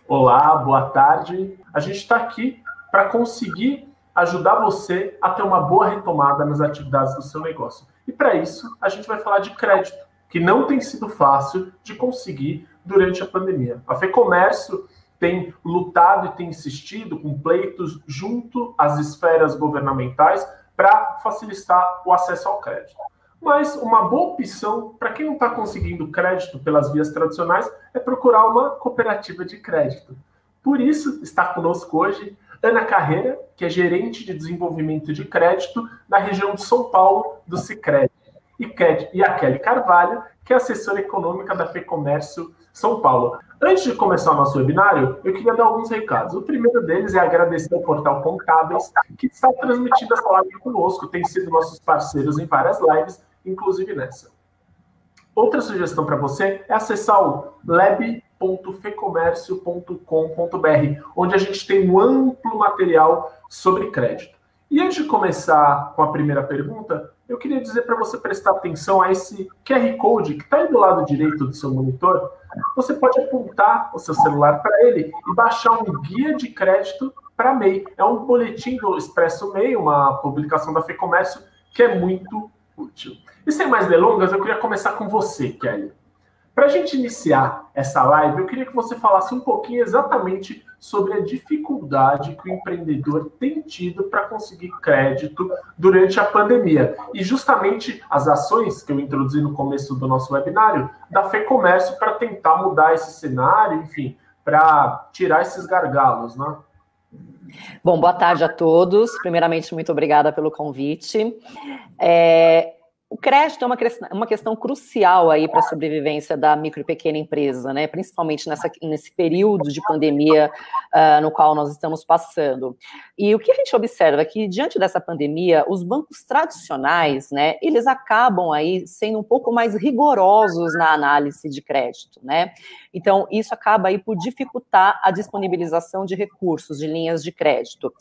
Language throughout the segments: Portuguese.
Olá, boa tarde. A gente está aqui para conseguir ajudar você a ter uma boa retomada nas atividades do seu negócio. E para isso, a gente vai falar de crédito, que não tem sido fácil de conseguir durante a pandemia. A FEComércio tem lutado e tem insistido com pleitos junto às esferas governamentais para facilitar o acesso ao crédito. Mas uma boa opção para quem não está conseguindo crédito pelas vias tradicionais é procurar uma cooperativa de crédito. Por isso, está conosco hoje Ana Carreira, que é gerente de desenvolvimento de crédito na região de São Paulo do Sicredi, e a Kelly Carvalho, que é assessora econômica da FEComércio São Paulo. Antes de começar o nosso webinário, eu queria dar alguns recados. O primeiro deles é agradecer ao Portal Contábeis, que está transmitindo essa live conosco, tem sido nossos parceiros em várias lives, inclusive nessa. Outra sugestão para você é acessar o lab.fecomércio.com.br, onde a gente tem um amplo material sobre crédito. E antes de começar com a primeira pergunta, eu queria dizer para você prestar atenção a esse QR Code que está aí do lado direito do seu monitor. Você pode apontar o seu celular para ele e baixar um guia de crédito para MEI. É um boletim do Expresso MEI, uma publicação da FEComércio que é muito útil. E sem mais delongas, eu queria começar com você, Kelly. Para a gente iniciar essa live, eu queria que você falasse um pouquinho exatamente sobre a dificuldade que o empreendedor tem tido para conseguir crédito durante a pandemia. E justamente as ações que eu introduzi no começo do nosso webinário, da FEComércio para tentar mudar esse cenário, enfim, para tirar esses gargalos, né? Bom, boa tarde a todos. Primeiramente, muito obrigada pelo convite. O crédito é uma questão crucial aí para a sobrevivência da micro e pequena empresa, né? Principalmente nesse período de pandemia no qual nós estamos passando. E o que a gente observa é que, diante dessa pandemia, os bancos tradicionais, né, eles acabam aí sendo um pouco mais rigorosos na análise de crédito, né? Então, isso acaba aí por dificultar a disponibilização de recursos, de linhas de crédito.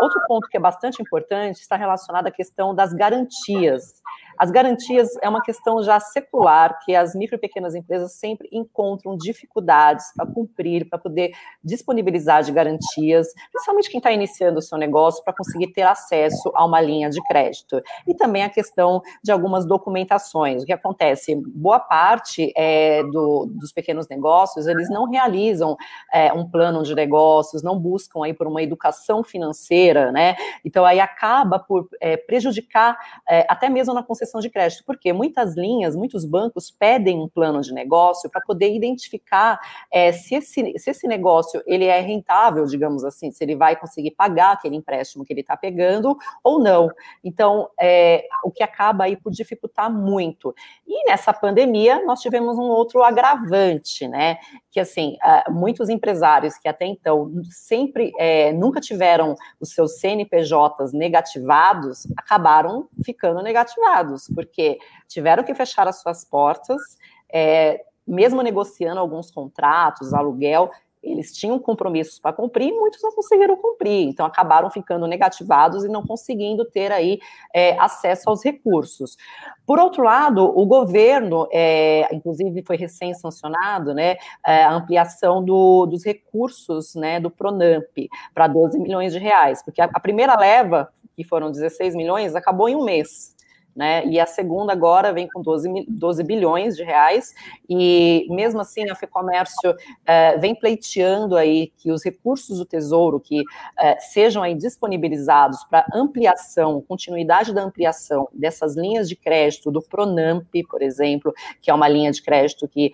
Outro ponto que é bastante importante está relacionado à questão das garantias. As garantias é uma questão já secular, que as micro e pequenas empresas sempre encontram dificuldades para cumprir, para poder disponibilizar de garantias, principalmente quem está iniciando o seu negócio, para conseguir ter acesso a uma linha de crédito. E também a questão de algumas documentações. O que acontece? Boa parte dos pequenos negócios, eles não realizam um plano de negócios, não buscam aí por uma educação financeira, né? Então, aí acaba por prejudicar até mesmo na concessão de crédito, porque muitas linhas, muitos bancos pedem um plano de negócio para poder identificar se esse negócio ele é rentável, digamos assim, se ele vai conseguir pagar aquele empréstimo que ele está pegando ou não. Então, o que acaba aí por dificultar muito. E nessa pandemia, nós tivemos um outro agravante, né? Que, assim, muitos empresários que até então sempre nunca tiveram os seus CNPJs negativados, acabaram ficando negativados, porque tiveram que fechar as suas portas, mesmo negociando alguns contratos, aluguel, eles tinham compromissos para cumprir e muitos não conseguiram cumprir, então acabaram ficando negativados e não conseguindo ter aí acesso aos recursos. Por outro lado, o governo, inclusive foi recém-sancionado, né, a ampliação dos recursos, né, do Pronamp para 12 milhões de reais, porque a primeira leva, que foram 16 milhões, acabou em um mês. né? E a segunda agora vem com 12 bilhões de reais, e mesmo assim a FEComércio vem pleiteando aí que os recursos do Tesouro que sejam aí disponibilizados para ampliação, continuidade da ampliação dessas linhas de crédito do Pronamp, por exemplo, que é uma linha de crédito que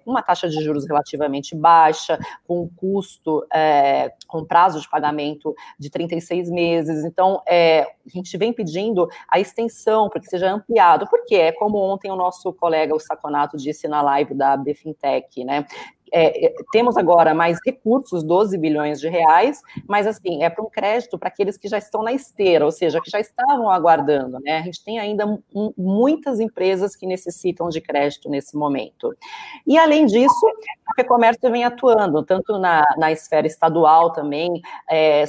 com uma taxa de juros relativamente baixa, com custo, com prazo de pagamento de 36 meses. Então, a gente vem pedindo a extensão para que seja ampliado, porque é como ontem o nosso colega, o Saconato, disse na live da BFintech, né? Temos agora mais recursos, 12 bilhões de reais, mas assim, para um crédito para aqueles que já estão na esteira, ou seja, que já estavam aguardando, né? A gente tem ainda muitas empresas que necessitam de crédito nesse momento. E além disso, a FEComércio vem atuando, tanto na esfera estadual também,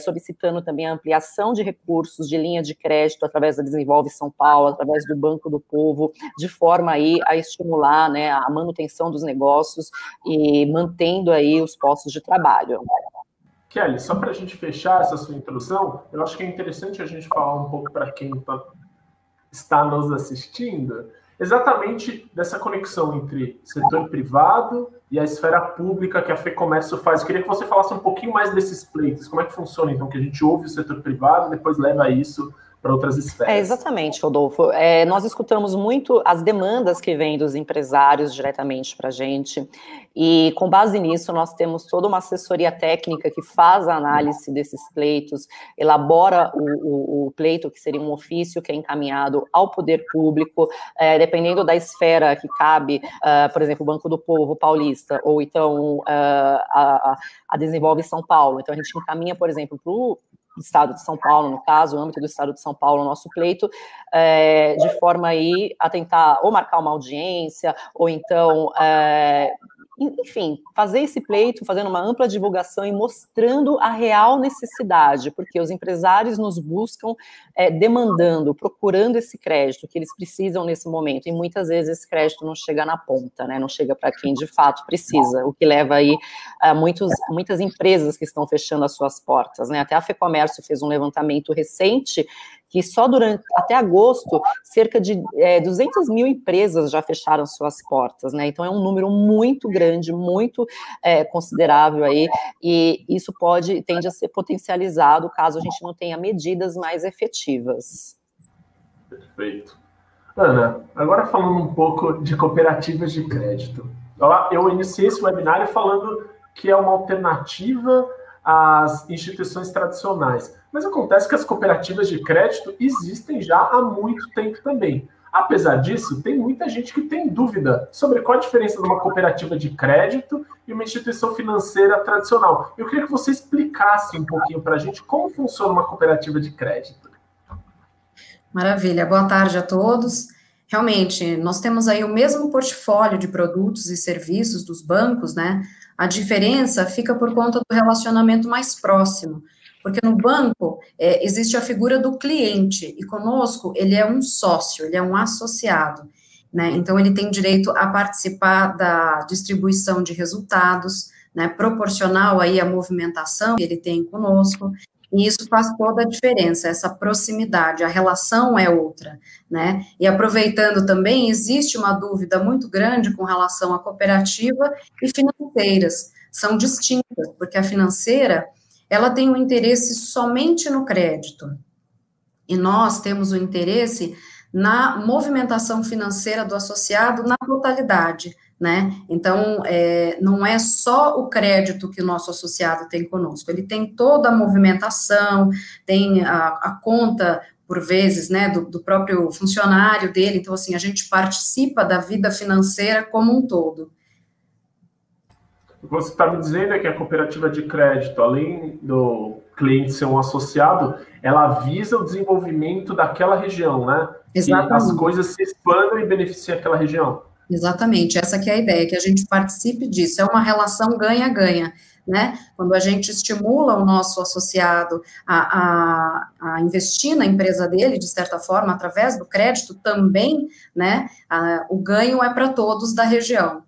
solicitando também a ampliação de recursos de linha de crédito através da Desenvolve São Paulo, através do Banco do Povo, de forma aí a estimular, né, a manutenção dos negócios e mantendo aí os postos de trabalho. Kelly, só para a gente fechar essa sua introdução, eu acho que é interessante a gente falar um pouco para quem está nos assistindo, exatamente dessa conexão entre setor privado e a esfera pública que a FEComércio faz. Eu queria que você falasse um pouquinho mais desses pleitos, como é que funciona, então, que a gente ouve o setor privado e depois leva isso para outras esferas. Exatamente, Rodolfo. Nós escutamos muito as demandas que vêm dos empresários diretamente para a gente, e com base nisso nós temos toda uma assessoria técnica que faz a análise desses pleitos, elabora o pleito, que seria um ofício que é encaminhado ao poder público, dependendo da esfera que cabe, por exemplo, o Banco do Povo Paulista, ou então a Desenvolve São Paulo. Então a gente encaminha, por exemplo, para o Estado de São Paulo, no caso, o âmbito do Estado de São Paulo, o nosso pleito, de forma aí a tentar ou marcar uma audiência, ou então, enfim, fazer esse pleito, fazendo uma ampla divulgação e mostrando a real necessidade, porque os empresários nos buscam demandando, procurando esse crédito que eles precisam nesse momento, e muitas vezes esse crédito não chega na ponta, né, não chega para quem de fato precisa, o que leva aí a muitas empresas que estão fechando as suas portas, né, até a FEComércio fez um levantamento recente que só até agosto, cerca de 200 mil empresas já fecharam suas portas, né? Então é um número muito grande, muito considerável aí, e isso tende a ser potencializado caso a gente não tenha medidas mais efetivas. Perfeito. Ana, agora falando um pouco de cooperativas de crédito. Eu iniciei esse webinário falando que é uma alternativa às instituições tradicionais. Mas acontece que as cooperativas de crédito existem já há muito tempo também. Apesar disso, tem muita gente que tem dúvida sobre qual a diferença de uma cooperativa de crédito e uma instituição financeira tradicional. Eu queria que você explicasse um pouquinho para a gente como funciona uma cooperativa de crédito. Maravilha. Boa tarde a todos. Realmente, nós temos aí o mesmo portfólio de produtos e serviços dos bancos, né? A diferença fica por conta do relacionamento mais próximo, porque no banco existe a figura do cliente, e conosco ele é um sócio, ele é um associado, né? Então, ele tem direito a participar da distribuição de resultados, né, proporcional aí à movimentação que ele tem conosco, e isso faz toda a diferença, essa proximidade, a relação é outra, né? E aproveitando também, existe uma dúvida muito grande com relação à cooperativa e financeiras, são distintas, porque a financeira, ela tem um interesse somente no crédito, e nós temos o interesse na movimentação financeira do associado na totalidade, né? Então, não é só o crédito que o nosso associado tem conosco, ele tem toda a movimentação, tem a conta, por vezes, né, do próprio funcionário dele, então, assim, a gente participa da vida financeira como um todo. Você está me dizendo que a cooperativa de crédito, além do cliente ser um associado, ela visa o desenvolvimento daquela região, né? Exatamente. E as coisas se expandam e beneficiem aquela região. Exatamente, essa que é a ideia, que a gente participe disso, é uma relação ganha-ganha, né? Quando a gente estimula o nosso associado a investir na empresa dele, de certa forma, através do crédito também, né? O ganho é para todos da região.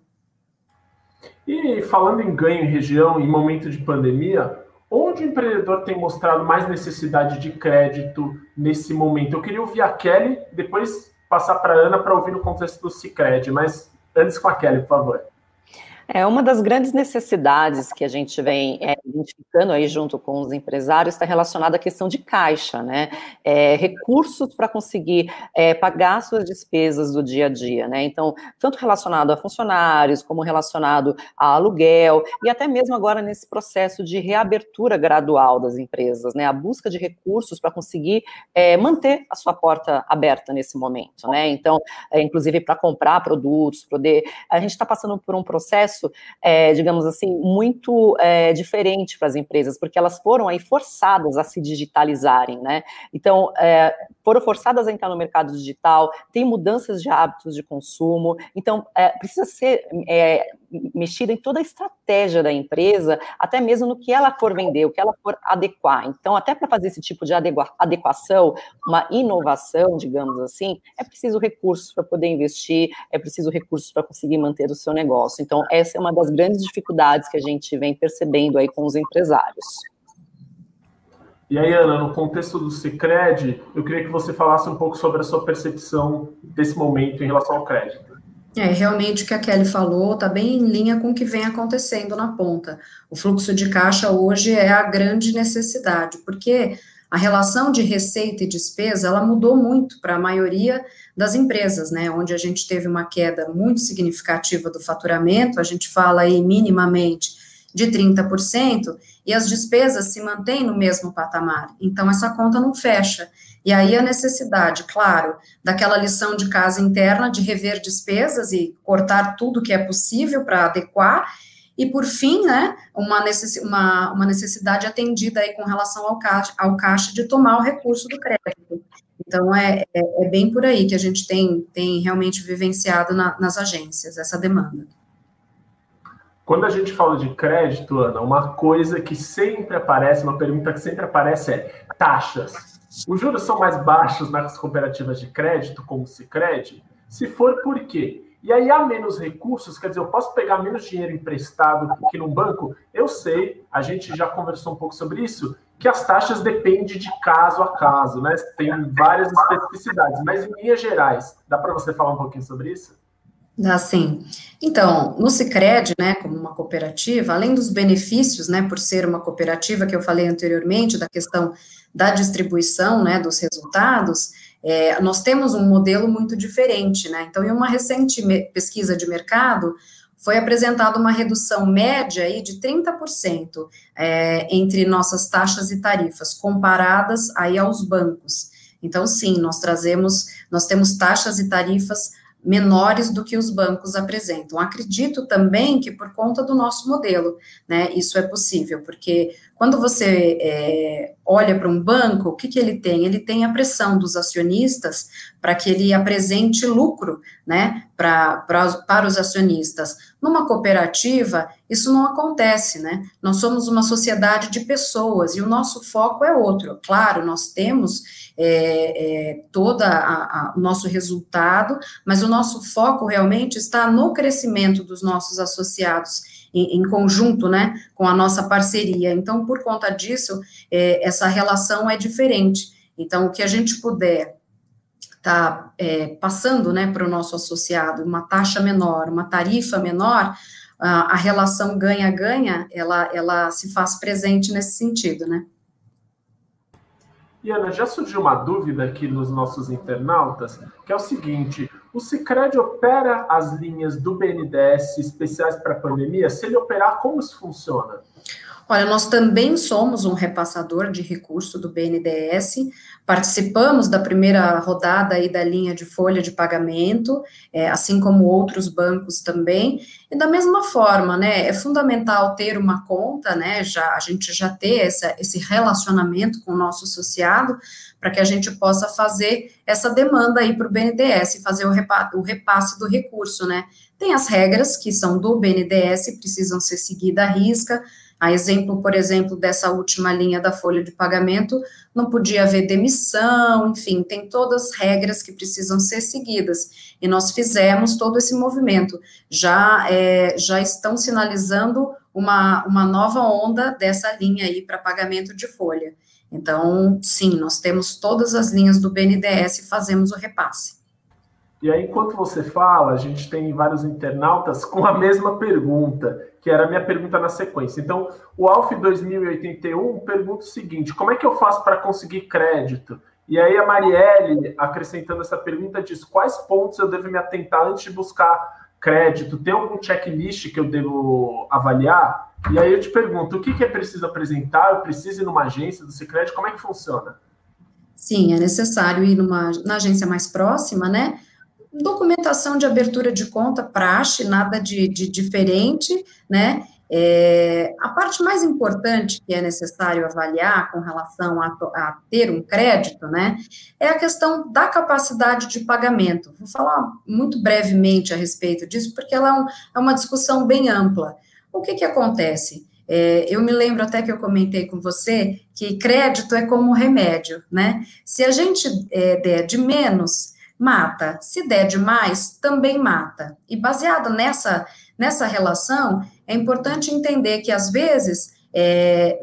E falando em ganho em região, em momento de pandemia, onde o empreendedor tem mostrado mais necessidade de crédito nesse momento? Eu queria ouvir a Kelly, depois passar para a Ana para ouvir no contexto do Sicredi, mas antes com a Kelly, por favor. Uma das grandes necessidades que a gente vem identificando aí junto com os empresários está relacionada à questão de caixa, né? Recursos para conseguir pagar suas despesas do dia a dia, né? Então, tanto relacionado a funcionários, como relacionado a aluguel, e até mesmo agora nesse processo de reabertura gradual das empresas, né? A busca de recursos para conseguir manter a sua porta aberta nesse momento, né? Então, inclusive para comprar produtos, a gente está passando por um processo digamos assim, muito diferente para as empresas, porque elas foram aí forçadas a se digitalizarem, né? Então, foram forçadas a entrar no mercado digital, tem mudanças de hábitos de consumo, então precisa ser mexida em toda a estratégia da empresa, até mesmo no que ela for vender, o que ela for adequar. Então, até para fazer esse tipo de adequação, uma inovação, digamos assim, é preciso recursos para poder investir, é preciso recursos para conseguir manter o seu negócio. Então, essa é uma das grandes dificuldades que a gente vem percebendo aí com os empresários. E aí, Ana, no contexto do Sicredi, eu queria que você falasse um pouco sobre a sua percepção desse momento em relação ao crédito. Realmente o que a Kelly falou está bem em linha com o que vem acontecendo na ponta. O fluxo de caixa hoje é a grande necessidade, porque a relação de receita e despesa, ela mudou muito para a maioria das empresas, né, onde a gente teve uma queda muito significativa do faturamento, a gente fala aí minimamente de 30%, e as despesas se mantêm no mesmo patamar, então essa conta não fecha. E aí a necessidade, claro, daquela lição de casa interna de rever despesas e cortar tudo que é possível para adequar, e por fim, né, uma necessidade atendida aí com relação ao caixa de tomar o recurso do crédito. Então, é bem por aí que a gente tem realmente vivenciado nas agências, essa demanda. Quando a gente fala de crédito, Ana, uma coisa que sempre aparece, uma pergunta que sempre aparece é taxas. Os juros são mais baixos nas cooperativas de crédito, como o Sicredi? Se for, por quê? E aí há menos recursos, quer dizer, eu posso pegar menos dinheiro emprestado que num banco? Eu sei, a gente já conversou um pouco sobre isso, que as taxas dependem de caso a caso, né? Tem várias especificidades, mas em linhas gerais, dá para você falar um pouquinho sobre isso? Dá sim. Então, no Sicredi, né, como uma cooperativa, além dos benefícios, né, por ser uma cooperativa que eu falei anteriormente, da questão da distribuição, né, dos resultados, nós temos um modelo muito diferente, né, então em uma recente pesquisa de mercado, foi apresentada uma redução média aí de 30% entre nossas taxas e tarifas, comparadas aí aos bancos. Então, sim, nós temos taxas e tarifas menores do que os bancos apresentam. Acredito também que por conta do nosso modelo, né, isso é possível, porque quando você olha para um banco, o que ele tem? Ele tem a pressão dos acionistas para que ele apresente lucro, né, para os acionistas. Numa cooperativa, isso não acontece, né, nós somos uma sociedade de pessoas e o nosso foco é outro. Claro, nós temos todo o nosso resultado, mas o nosso foco realmente está no crescimento dos nossos associados, em conjunto, né, com a nossa parceria. Então, por conta disso, essa relação é diferente. Então, o que a gente puder tá passando, né, para o nosso associado, uma taxa menor, uma tarifa menor, a relação ganha-ganha, ela se faz presente nesse sentido, né. E, Ana, já surgiu uma dúvida aqui nos nossos internautas, que é o seguinte: o Sicredi opera as linhas do BNDES especiais para a pandemia? Se ele operar, como isso funciona? Olha, nós também somos um repassador de recurso do BNDES, participamos da primeira rodada aí da linha de folha de pagamento, assim como outros bancos também, e da mesma forma, né, é fundamental ter uma conta, né, a gente já ter esse relacionamento com o nosso associado, para que a gente possa fazer essa demanda aí para o BNDES, fazer o repasse do recurso, né. Tem as regras que são do BNDES, precisam ser seguidas à risca. A exemplo, por exemplo, dessa última linha da folha de pagamento, não podia haver demissão, enfim, tem todas as regras que precisam ser seguidas, e nós fizemos todo esse movimento. Já estão sinalizando uma nova onda dessa linha aí para pagamento de folha. Então, sim, nós temos todas as linhas do BNDES e fazemos o repasse. E aí, enquanto você fala, a gente tem vários internautas com a mesma pergunta, que era a minha pergunta na sequência. Então, o Alf 2081 pergunta o seguinte: como é que eu faço para conseguir crédito? E aí a Marielle, acrescentando essa pergunta, diz: quais pontos eu devo me atentar antes de buscar crédito? Tem algum checklist que eu devo avaliar? E aí eu te pergunto, o que é preciso apresentar? Eu preciso ir numa agência do Sicredi? Como é que funciona? Sim, é necessário ir na agência mais próxima, né? Documentação de abertura de conta, praxe, nada de diferente, né? A parte mais importante que é necessário avaliar com relação a ter um crédito, né, é a questão da capacidade de pagamento. Vou falar muito brevemente a respeito disso, porque ela é uma discussão bem ampla. O que acontece? Eu me lembro até que eu comentei com você que crédito é como remédio, né? Se a gente der de menos, mata. Se der de mais, também mata. E baseado nessa relação, é importante entender que, às vezes,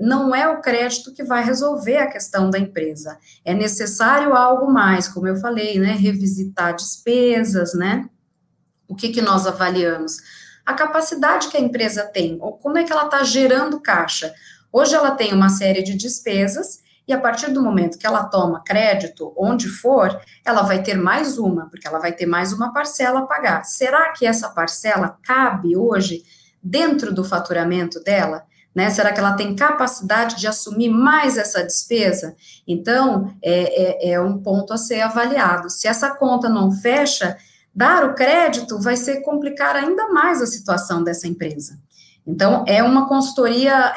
não é o crédito que vai resolver a questão da empresa. É necessário algo mais, como eu falei, né? Revisitar despesas, né? O que nós avaliamos? A capacidade que a empresa tem, ou como é que ela está gerando caixa. Hoje ela tem uma série de despesas, e a partir do momento que ela toma crédito, onde for, ela vai ter mais uma, porque ela vai ter mais uma parcela a pagar. Será que essa parcela cabe hoje dentro do faturamento dela? Né? Será que ela tem capacidade de assumir mais essa despesa? Então, é um ponto a ser avaliado. Se essa conta não fecha, dar o crédito vai ser complicar ainda mais a situação dessa empresa. Então, é uma consultoria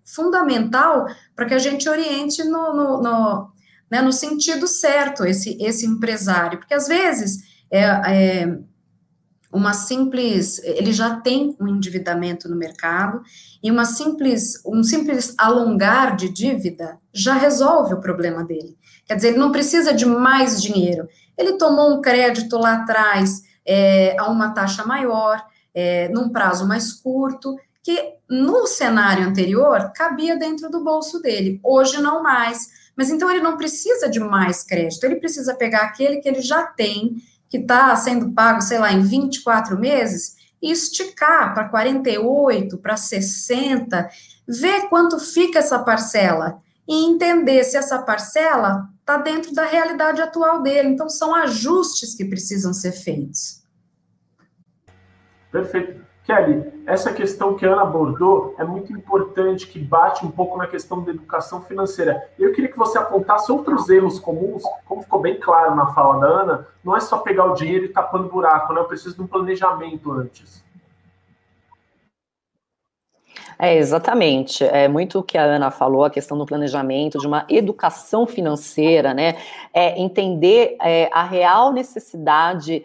fundamental para que a gente oriente no sentido certo esse empresário, porque às vezes ele já tem um endividamento no mercado e um simples alongar de dívida já resolve o problema dele. Quer dizer, ele não precisa de mais dinheiro. Ele tomou um crédito lá atrás a uma taxa maior, num prazo mais curto, que no cenário anterior cabia dentro do bolso dele, hoje não mais. Mas então ele não precisa de mais crédito, ele precisa pegar aquele que ele já tem, que está sendo pago, sei lá, em 24 meses, e esticar para 48, para 60, ver quanto fica essa parcela, e entender se essa parcela está dentro da realidade atual dele. Então, são ajustes que precisam ser feitos. Perfeito. Kelly, essa questão que a Ana abordou é muito importante, que bate um pouco na questão da educação financeira. Eu queria que você apontasse outros erros comuns, como ficou bem claro na fala da Ana, não é só pegar o dinheiro e tapando buraco, né? Eu preciso de um planejamento antes. Exatamente. É muito o que a Ana falou, a questão do planejamento, de uma educação financeira, né? Entender a real necessidade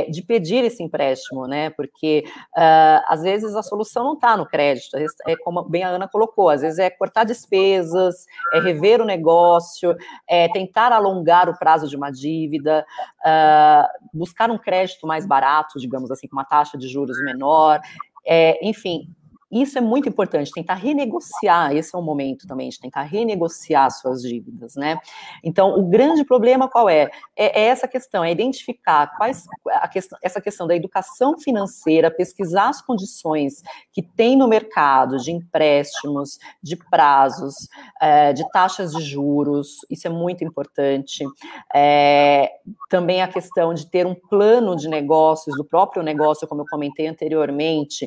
de pedir esse empréstimo, né? Porque às vezes a solução não está no crédito, como bem a Ana colocou, às vezes é cortar despesas, rever o negócio, tentar alongar o prazo de uma dívida, buscar um crédito mais barato, digamos assim, com uma taxa de juros menor, enfim. Isso é muito importante, tentar renegociar, esse é um momento também de tentar renegociar suas dívidas, né? Então, o grande problema qual é? É essa questão, é identificar essa questão da educação financeira, pesquisar as condições que tem no mercado de empréstimos, de prazos, de taxas de juros, isso é muito importante. Também a questão de ter um plano de negócios, do próprio negócio, como eu comentei anteriormente,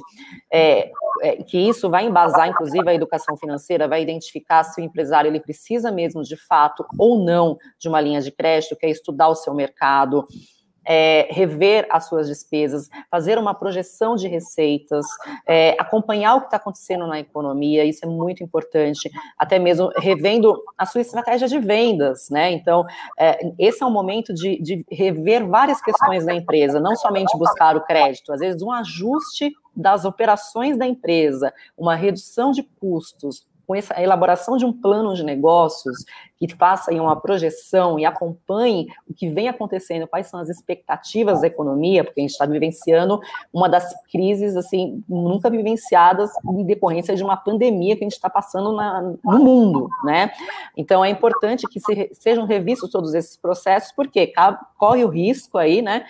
que isso vai embasar, inclusive, a educação financeira, vai identificar se o empresário ele precisa mesmo, de fato, ou não, de uma linha de crédito, que é estudar o seu mercado, rever as suas despesas, fazer uma projeção de receitas, acompanhar o que está acontecendo na economia, isso é muito importante, até mesmo revendo a sua estratégia de vendas, né? Então, esse é um momento de rever várias questões da empresa, não somente buscar o crédito, às vezes um ajuste das operações da empresa, uma redução de custos, com essa elaboração de um plano de negócios que faça aí uma projeção e acompanhe o que vem acontecendo, quais são as expectativas da economia, porque a gente está vivenciando uma das crises, assim, nunca vivenciadas em decorrência de uma pandemia que a gente está passando no mundo, né? Então, é importante que sejam revistos todos esses processos, porque corre o risco aí, né,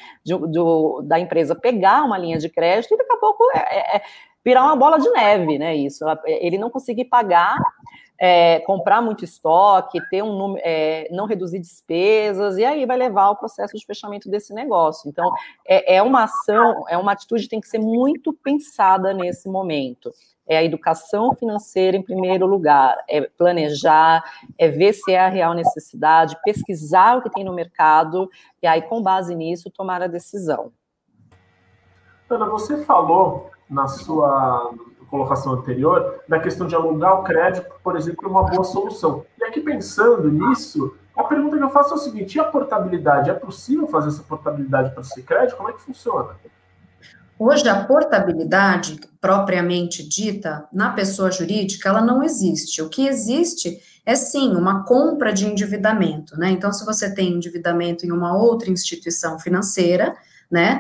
da empresa pegar uma linha de crédito e daqui a pouco virar uma bola de neve, né, isso. Ele não conseguir pagar, comprar muito estoque, ter não reduzir despesas, e aí vai levar ao processo de fechamento desse negócio. Então, é uma ação, é uma atitude que tem que ser muito pensada nesse momento. É a educação financeira em primeiro lugar, é planejar, é ver se é a real necessidade, pesquisar o que tem no mercado, e aí, com base nisso, tomar a decisão. Ana, você falou na sua colocação anterior da questão de alugar o crédito, por exemplo, uma boa solução. E aqui, pensando nisso, a pergunta que eu faço é o seguinte: e a portabilidade? É possível fazer essa portabilidade para o Sicredi? Como é que funciona? Hoje, a portabilidade, propriamente dita, na pessoa jurídica, ela não existe. O que existe é, sim, uma compra de endividamento, né? Então, se você tem endividamento em uma outra instituição financeira, né,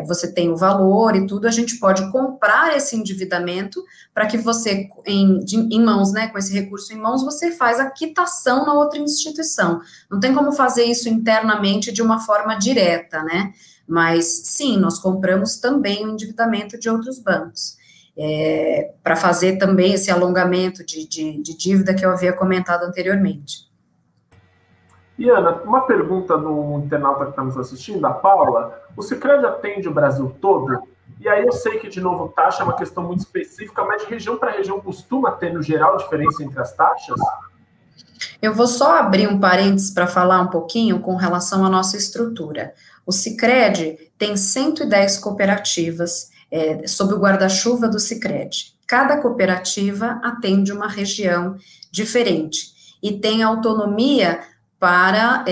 você tem o valor e tudo, a gente pode comprar esse endividamento para que você, em mãos, né, com esse recurso em mãos, você faz a quitação na outra instituição. Não tem como fazer isso internamente de uma forma direta, né? Mas, sim, nós compramos também o endividamento de outros bancos, para fazer também esse alongamento de dívida que eu havia comentado anteriormente. E, Ana, uma pergunta do internauta que está nos assistindo, a Paula: o Sicredi atende o Brasil todo? E aí eu sei que, de novo, taxa é uma questão muito específica, mas de região para região costuma ter, no geral, diferença entre as taxas? Eu vou só abrir um parênteses para falar um pouquinho com relação à nossa estrutura. O Sicredi tem 110 cooperativas sob o guarda-chuva do Sicredi. Cada cooperativa atende uma região diferente e tem autonomia para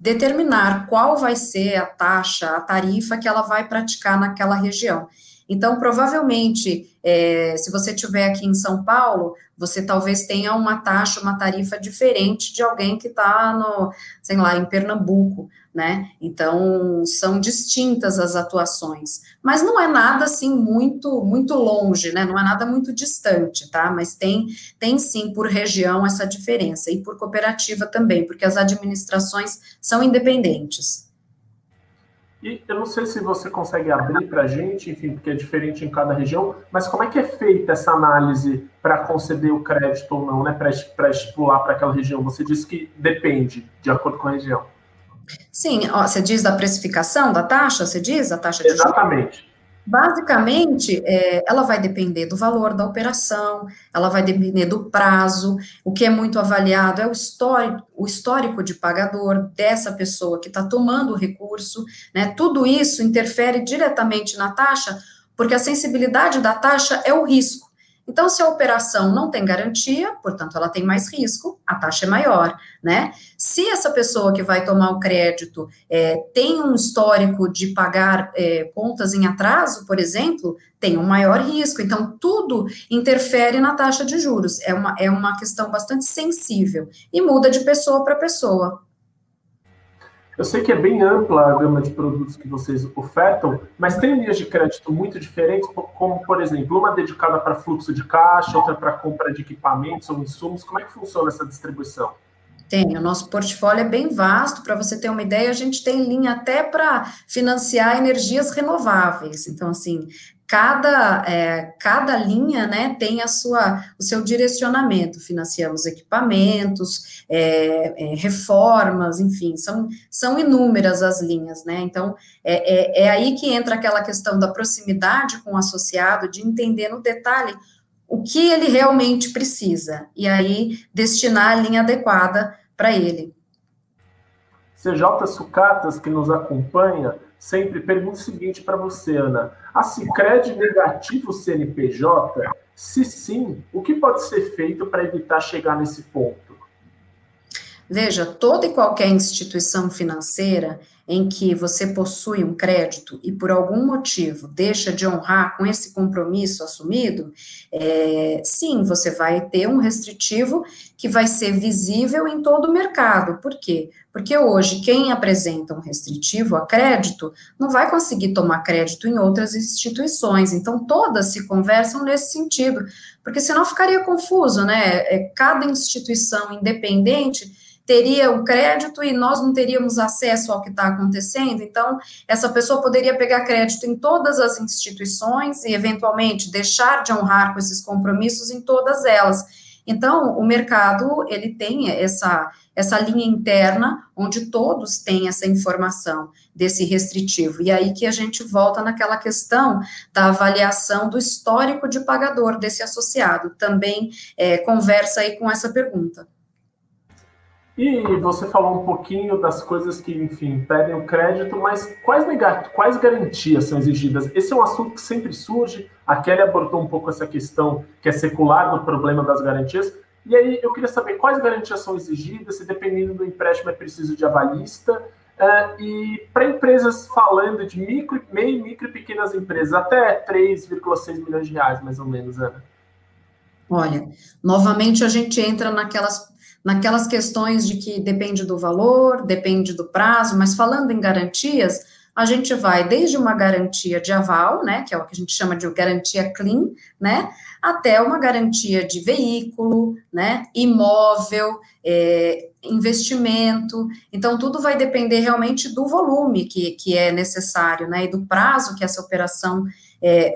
determinar qual vai ser a taxa, a tarifa que ela vai praticar naquela região. Então, provavelmente, se você estiver aqui em São Paulo, você talvez tenha uma taxa, uma tarifa diferente de alguém que está sei lá, em Pernambuco, né? Então, são distintas as atuações. Mas não é nada, assim, muito, muito longe, né? Não é nada muito distante, tá? Mas tem sim, por região, essa diferença. E por cooperativa também, porque as administrações são independentes. E eu não sei se você consegue abrir para a gente, enfim, porque é diferente em cada região, mas como é que é feita essa análise para conceder o crédito ou não, né, para estipular para aquela região? Você disse que depende, de acordo com a região. Sim, ó, você diz da precificação da taxa, você diz a taxa de juros? Exatamente. Basicamente, ela vai depender do valor da operação, ela vai depender do prazo. O que é muito avaliado é o histórico de pagador dessa pessoa que está tomando o recurso, né? Tudo isso interfere diretamente na taxa, porque a sensibilidade da taxa é o risco. Então, se a operação não tem garantia, portanto, ela tem mais risco, a taxa é maior, né? Se essa pessoa que vai tomar o crédito tem um histórico de pagar contas em atraso, por exemplo, tem um maior risco. Então, tudo interfere na taxa de juros. É uma questão bastante sensível e muda de pessoa para pessoa. Eu sei que é bem ampla a gama de produtos que vocês ofertam, mas tem linhas de crédito muito diferentes, como, por exemplo, uma dedicada para fluxo de caixa, outra para compra de equipamentos ou insumos. Como é que funciona essa distribuição? Tem, o nosso portfólio é bem vasto. Para você ter uma ideia, a gente tem linha até para financiar energias renováveis. Então, assim, cada linha, né, tem o seu direcionamento. Financiamos equipamentos, reformas, enfim, são inúmeras as linhas, né? Então, é aí que entra aquela questão da proximidade com o associado, de entender no detalhe o que ele realmente precisa, e aí destinar a linha adequada para ele. CJ Sucatas, que nos acompanha, sempre pergunta o seguinte para você, Ana: a Sicredi negativa o CNPJ? Se sim, o que pode ser feito para evitar chegar nesse ponto? Veja, toda e qualquer instituição financeira, em que você possui um crédito e por algum motivo deixa de honrar com esse compromisso assumido, sim, você vai ter um restritivo que vai ser visível em todo o mercado. Por quê? Porque hoje quem apresenta um restritivo a crédito não vai conseguir tomar crédito em outras instituições, então todas se conversam nesse sentido, porque senão ficaria confuso, né? Cada instituição independente teria o crédito e nós não teríamos acesso ao que está acontecendo, então essa pessoa poderia pegar crédito em todas as instituições e eventualmente deixar de honrar com esses compromissos em todas elas. Então, o mercado, ele tem essa linha interna, onde todos têm essa informação desse restritivo, e aí que a gente volta naquela questão da avaliação do histórico de pagador desse associado, também conversa aí com essa pergunta. E você falou um pouquinho das coisas que, enfim, pedem o crédito, mas quais garantias são exigidas? Esse é um assunto que sempre surge. A Kelly abordou um pouco essa questão que é secular do problema das garantias. E aí eu queria saber quais garantias são exigidas, se dependendo do empréstimo é preciso de avalista. E para empresas falando de micro e pequenas empresas, até 3,6 milhões de reais, mais ou menos, Ana. Olha, novamente a gente entra naquelas questões de que depende do valor, depende do prazo, mas falando em garantias, a gente vai desde uma garantia de aval, né, que é o que a gente chama de garantia clean, né, até uma garantia de veículo, né, imóvel, investimento. Então, tudo vai depender realmente do volume que é necessário, né, e do prazo que essa operação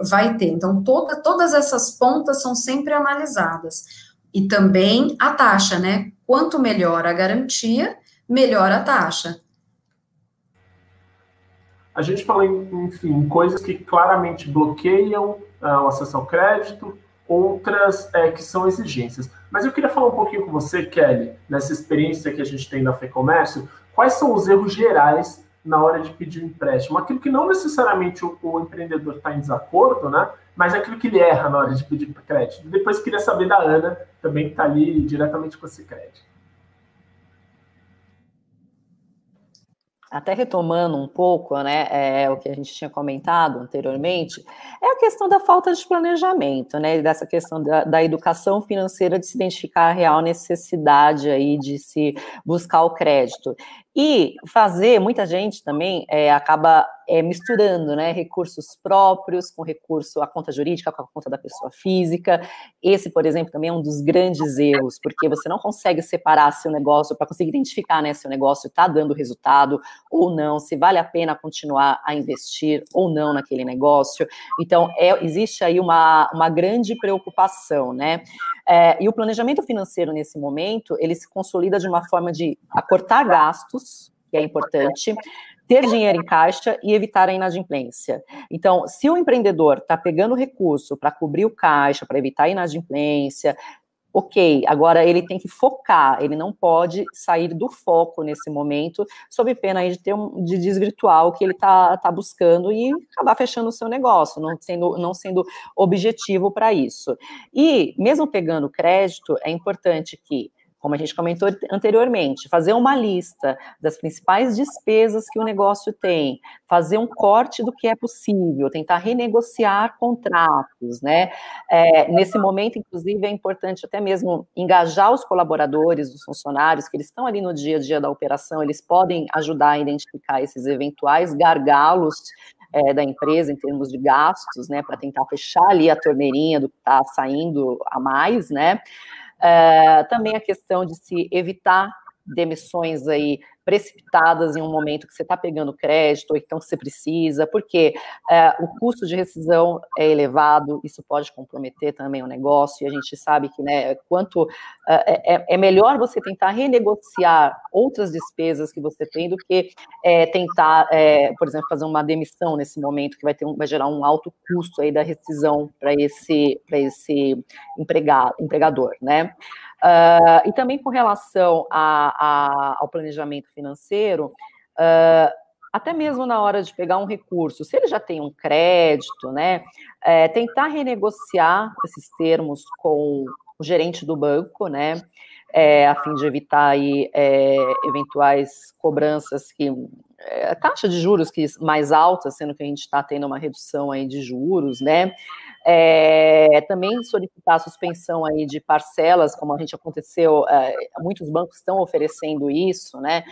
vai ter. Então, todas essas pontas são sempre analisadas. E também a taxa, né? Quanto melhor a garantia, melhor a taxa. A gente falou, enfim, coisas que claramente bloqueiam o acesso ao crédito, outras que são exigências. Mas eu queria falar um pouquinho com você, Kelly, nessa experiência que a gente tem na FEComércio, quais são os erros gerais na hora de pedir um empréstimo? Aquilo que não necessariamente o empreendedor está em desacordo, né? Mas aquilo que ele erra na hora de pedir crédito. Depois queria saber da Ana, também que está ali diretamente com esse crédito. Até retomando um pouco, né, o que a gente tinha comentado anteriormente, é a questão da falta de planejamento, né, dessa questão da educação financeira, de se identificar a real necessidade aí de se buscar o crédito. E muita gente também acaba misturando, né, recursos próprios com recurso, a conta jurídica com a conta da pessoa física. Esse, por exemplo, também é um dos grandes erros, porque você não consegue separar seu negócio para conseguir identificar, né, se o negócio está dando resultado ou não, se vale a pena continuar a investir ou não naquele negócio. Então, existe aí uma grande preocupação, né? E o planejamento financeiro, nesse momento, ele se consolida de uma forma de acortar gastos, que é importante, ter dinheiro em caixa e evitar a inadimplência. Então, se o empreendedor está pegando recurso para cobrir o caixa, para evitar a inadimplência, ok, agora ele tem que focar, ele não pode sair do foco nesse momento, sob pena aí de desvirtuar o que ele está buscando e acabar fechando o seu negócio, não sendo objetivo para isso. E, mesmo pegando crédito, é importante que, como a gente comentou anteriormente, fazer uma lista das principais despesas que o negócio tem, fazer um corte do que é possível, tentar renegociar contratos, né? Nesse momento, inclusive, é importante até mesmo engajar os colaboradores, os funcionários, que eles estão ali no dia a dia da operação, eles podem ajudar a identificar esses eventuais gargalos da empresa em termos de gastos, né, para tentar fechar ali a torneirinha do que está saindo a mais, né? Também a questão de se evitar demissões aí precipitadas em um momento que você está pegando crédito, ou então que você precisa, porque o custo de rescisão é elevado, isso pode comprometer também o negócio, e a gente sabe que, né, é melhor você tentar renegociar outras despesas que você tem do que tentar, por exemplo, fazer uma demissão nesse momento, que vai gerar um alto custo aí da rescisão para esse empregador, né? E também com relação ao planejamento financeiro, até mesmo na hora de pegar um recurso, se ele já tem um crédito, né, tentar renegociar esses termos com o gerente do banco, né, a fim de evitar aí eventuais cobranças que taxa de juros mais alta, sendo que a gente está tendo uma redução aí de juros, né? Também solicitar a suspensão aí de parcelas, como a gente aconteceu, muitos bancos estão oferecendo isso, né?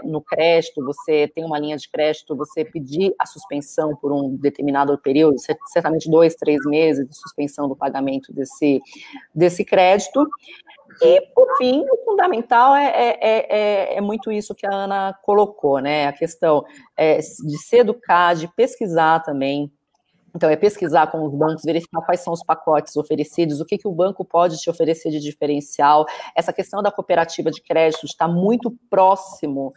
No crédito, você tem uma linha de crédito, você pedir a suspensão por um determinado período, certamente 2, 3 meses de suspensão do pagamento desse crédito. E, por fim, o fundamental é muito isso que a Ana colocou, né? A questão de se educar, de pesquisar também. Então, é pesquisar com os bancos, verificar quais são os pacotes oferecidos, o que o banco pode te oferecer de diferencial. Essa questão da cooperativa de crédito está muito próximo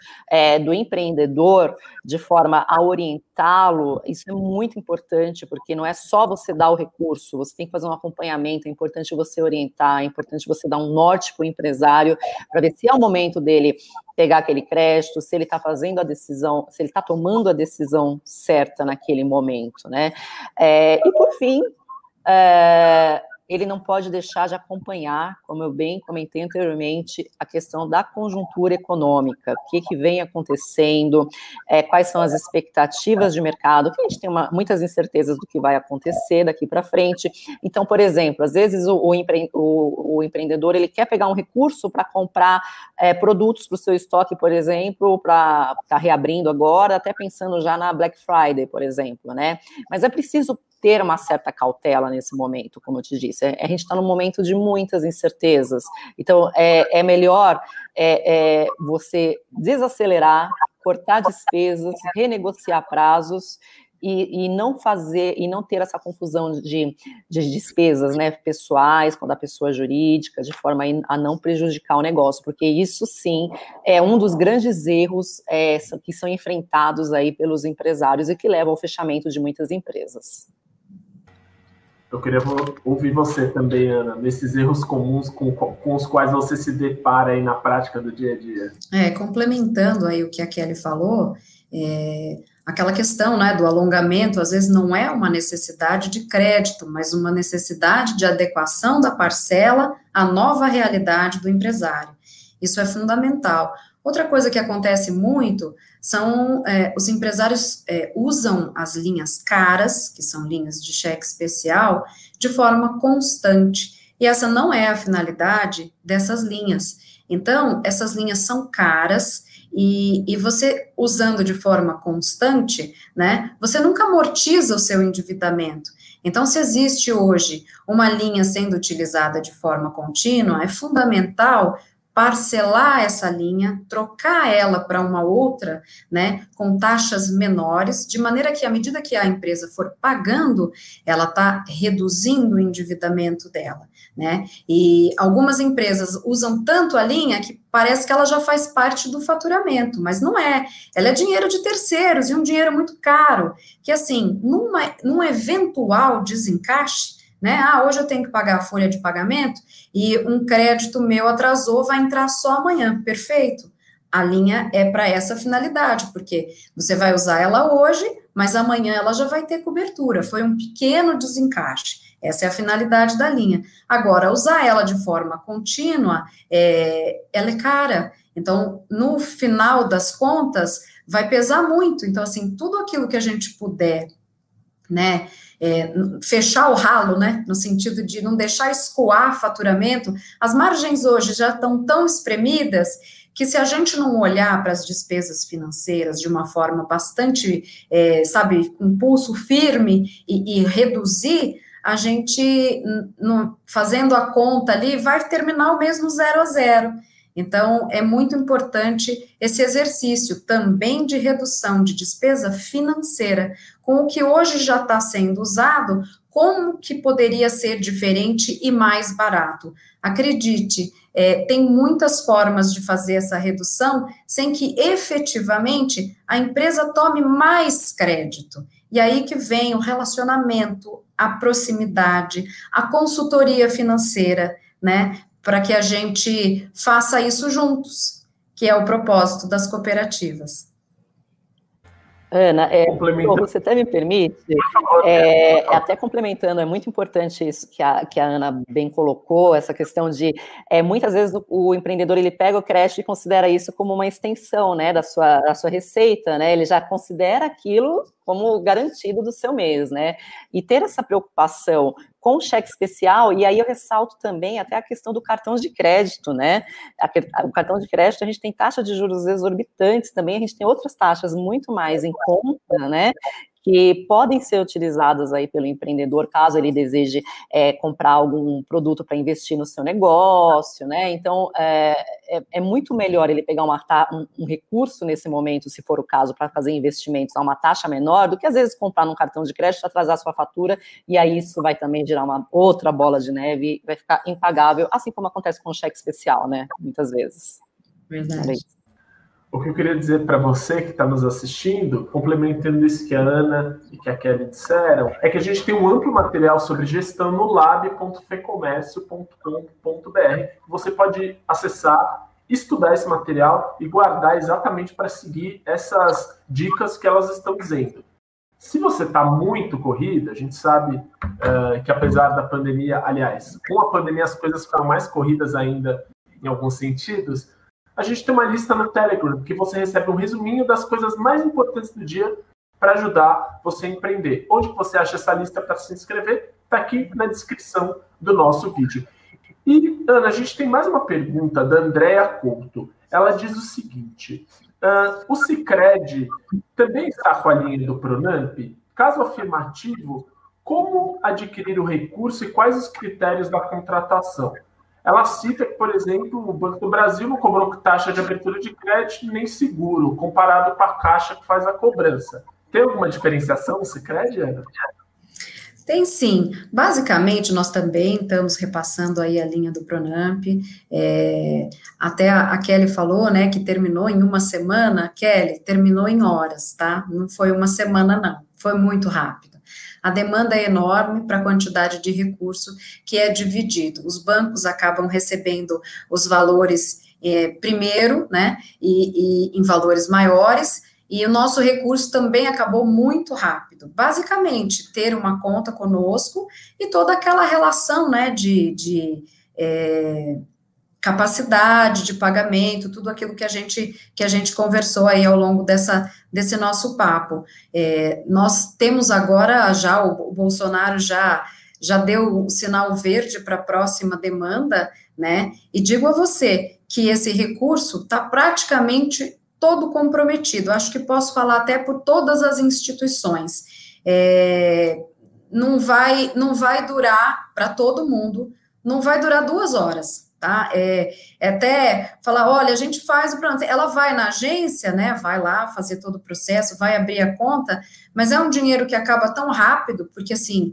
do empreendedor, de forma a orientá-lo. Isso é muito importante, porque não é só você dar o recurso, você tem que fazer um acompanhamento, é importante você orientar, é importante você dar um norte para o empresário, para ver se é o momento dele pegar aquele crédito, se ele está fazendo a decisão, se ele está tomando a decisão certa naquele momento, né? E, por fim, ele não pode deixar de acompanhar, como eu bem comentei anteriormente, a questão da conjuntura econômica, o que vem acontecendo, quais são as expectativas de mercado, que a gente tem muitas incertezas do que vai acontecer daqui para frente. Então, por exemplo, às vezes o empreendedor ele quer pegar um recurso para comprar produtos para o seu estoque, por exemplo, para estar reabrindo agora, até pensando já na Black Friday, por exemplo, né? Mas é preciso ter uma certa cautela nesse momento, como eu te disse. A gente está num momento de muitas incertezas, então é melhor você desacelerar, cortar despesas, renegociar prazos e não ter essa confusão de despesas, né, pessoais com a pessoa jurídica, de forma a não prejudicar o negócio, porque isso sim é um dos grandes erros que são enfrentados aí pelos empresários e que levam ao fechamento de muitas empresas. Eu queria ouvir você também, Ana, nesses erros comuns com os quais você se depara aí na prática do dia a dia. Complementando aí o que a Kelly falou, aquela questão, né, do alongamento, às vezes não é uma necessidade de crédito, mas uma necessidade de adequação da parcela à nova realidade do empresário. Isso é fundamental. Outra coisa que acontece muito são os empresários usam as linhas caras, que são linhas de cheque especial, de forma constante, e essa não é a finalidade dessas linhas. Então, essas linhas são caras, e você usando de forma constante, né, você nunca amortiza o seu endividamento. Então, se existe hoje uma linha sendo utilizada de forma contínua, é fundamental parcelar essa linha, trocar ela para uma outra, né, com taxas menores, de maneira que, à medida que a empresa for pagando, ela está reduzindo o endividamento dela, né, e algumas empresas usam tanto a linha que parece que ela já faz parte do faturamento, mas não é, ela é dinheiro de terceiros, e um dinheiro muito caro, que assim, num eventual desencaixe, né, hoje eu tenho que pagar a folha de pagamento e um crédito meu atrasou, vai entrar só amanhã, perfeito. A linha é para essa finalidade, porque você vai usar ela hoje, mas amanhã ela já vai ter cobertura, foi um pequeno desencaixe, essa é a finalidade da linha. Agora, usar ela de forma contínua, ela é cara, então, no final das contas, vai pesar muito, então, assim, tudo aquilo que a gente puder, né, fechar o ralo, né, no sentido de não deixar escoar faturamento, as margens hoje já estão tão espremidas que se a gente não olhar para as despesas financeiras de uma forma bastante, com pulso firme e reduzir, a gente, fazendo a conta ali, vai terminar o mês no 0 a 0. Então, é muito importante esse exercício também de redução de despesa financeira, com o que hoje já está sendo usado, como que poderia ser diferente e mais barato? Acredite, tem muitas formas de fazer essa redução sem que efetivamente a empresa tome mais crédito. E aí que vem o relacionamento, a proximidade, a consultoria financeira, né? Para que a gente faça isso juntos, que é o propósito das cooperativas. Ana, você até me permite, até complementando, é muito importante isso que a Ana bem colocou, essa questão de, muitas vezes o empreendedor, ele pega o crédito e considera isso como uma extensão, né, da sua receita, né, ele já considera aquilo como garantido do seu mês, né, e ter essa preocupação com o cheque especial, e aí eu ressalto também até a questão do cartão de crédito, né, o cartão de crédito, a gente tem taxa de juros exorbitantes também, a gente tem outras taxas muito mais em conta, né, que podem ser utilizadas aí pelo empreendedor, caso ele deseje comprar algum produto para investir no seu negócio, né, então é muito melhor ele pegar um recurso nesse momento, se for o caso, para fazer investimentos a uma taxa menor, do que às vezes comprar num cartão de crédito, atrasar sua fatura, e aí isso vai também gerar uma outra bola de neve, vai ficar impagável, assim como acontece com o cheque especial, né, muitas vezes. Verdade. O que eu queria dizer para você que está nos assistindo, complementando isso que a Ana e que a Kelly disseram, é que a gente tem um amplo material sobre gestão no lab.fecomércio.com.br. Você pode acessar, estudar esse material e guardar exatamente para seguir essas dicas que elas estão dizendo. Se você está muito corrida, a gente sabe que apesar da pandemia, aliás, com a pandemia as coisas ficaram mais corridas ainda em alguns sentidos, a gente tem uma lista no Telegram que você recebe um resuminho das coisas mais importantes do dia para ajudar você a empreender. Onde você acha essa lista para se inscrever? Está aqui na descrição do nosso vídeo. E, Ana, a gente tem mais uma pergunta da Andréa Couto. Ela diz o seguinte, o Sicredi também está com a linha do Pronamp? Caso afirmativo, como adquirir o recurso e quais os critérios da contratação? Ela cita que, por exemplo, o Banco do Brasil não cobrou taxa de abertura de crédito nem seguro, comparado com a Caixa que faz a cobrança. Tem alguma diferenciação no Sicredi, Ana? Tem sim. Basicamente, nós também estamos repassando aí a linha do Pronamp. Até a Kelly falou, né, que terminou em uma semana. Kelly, terminou em horas, tá? Não foi uma semana, não. Foi muito rápido. A demanda é enorme para a quantidade de recurso que é dividido. Os bancos acabam recebendo os valores primeiro, né, e em valores maiores, e o nosso recurso também acabou muito rápido. Basicamente, ter uma conta conosco e toda aquela relação, né, de capacidade de pagamento, tudo aquilo que a gente conversou aí ao longo desse nosso papo. Nós temos agora, já o Bolsonaro já deu o sinal verde para a próxima demanda, né, e digo a você que esse recurso está praticamente todo comprometido, acho que posso falar até por todas as instituições, não vai durar para todo mundo, não vai durar 2 horas, tá? Até falar, olha, a gente faz o plano, ela vai na agência, né, vai lá fazer todo o processo, vai abrir a conta, mas é um dinheiro que acaba tão rápido, porque assim,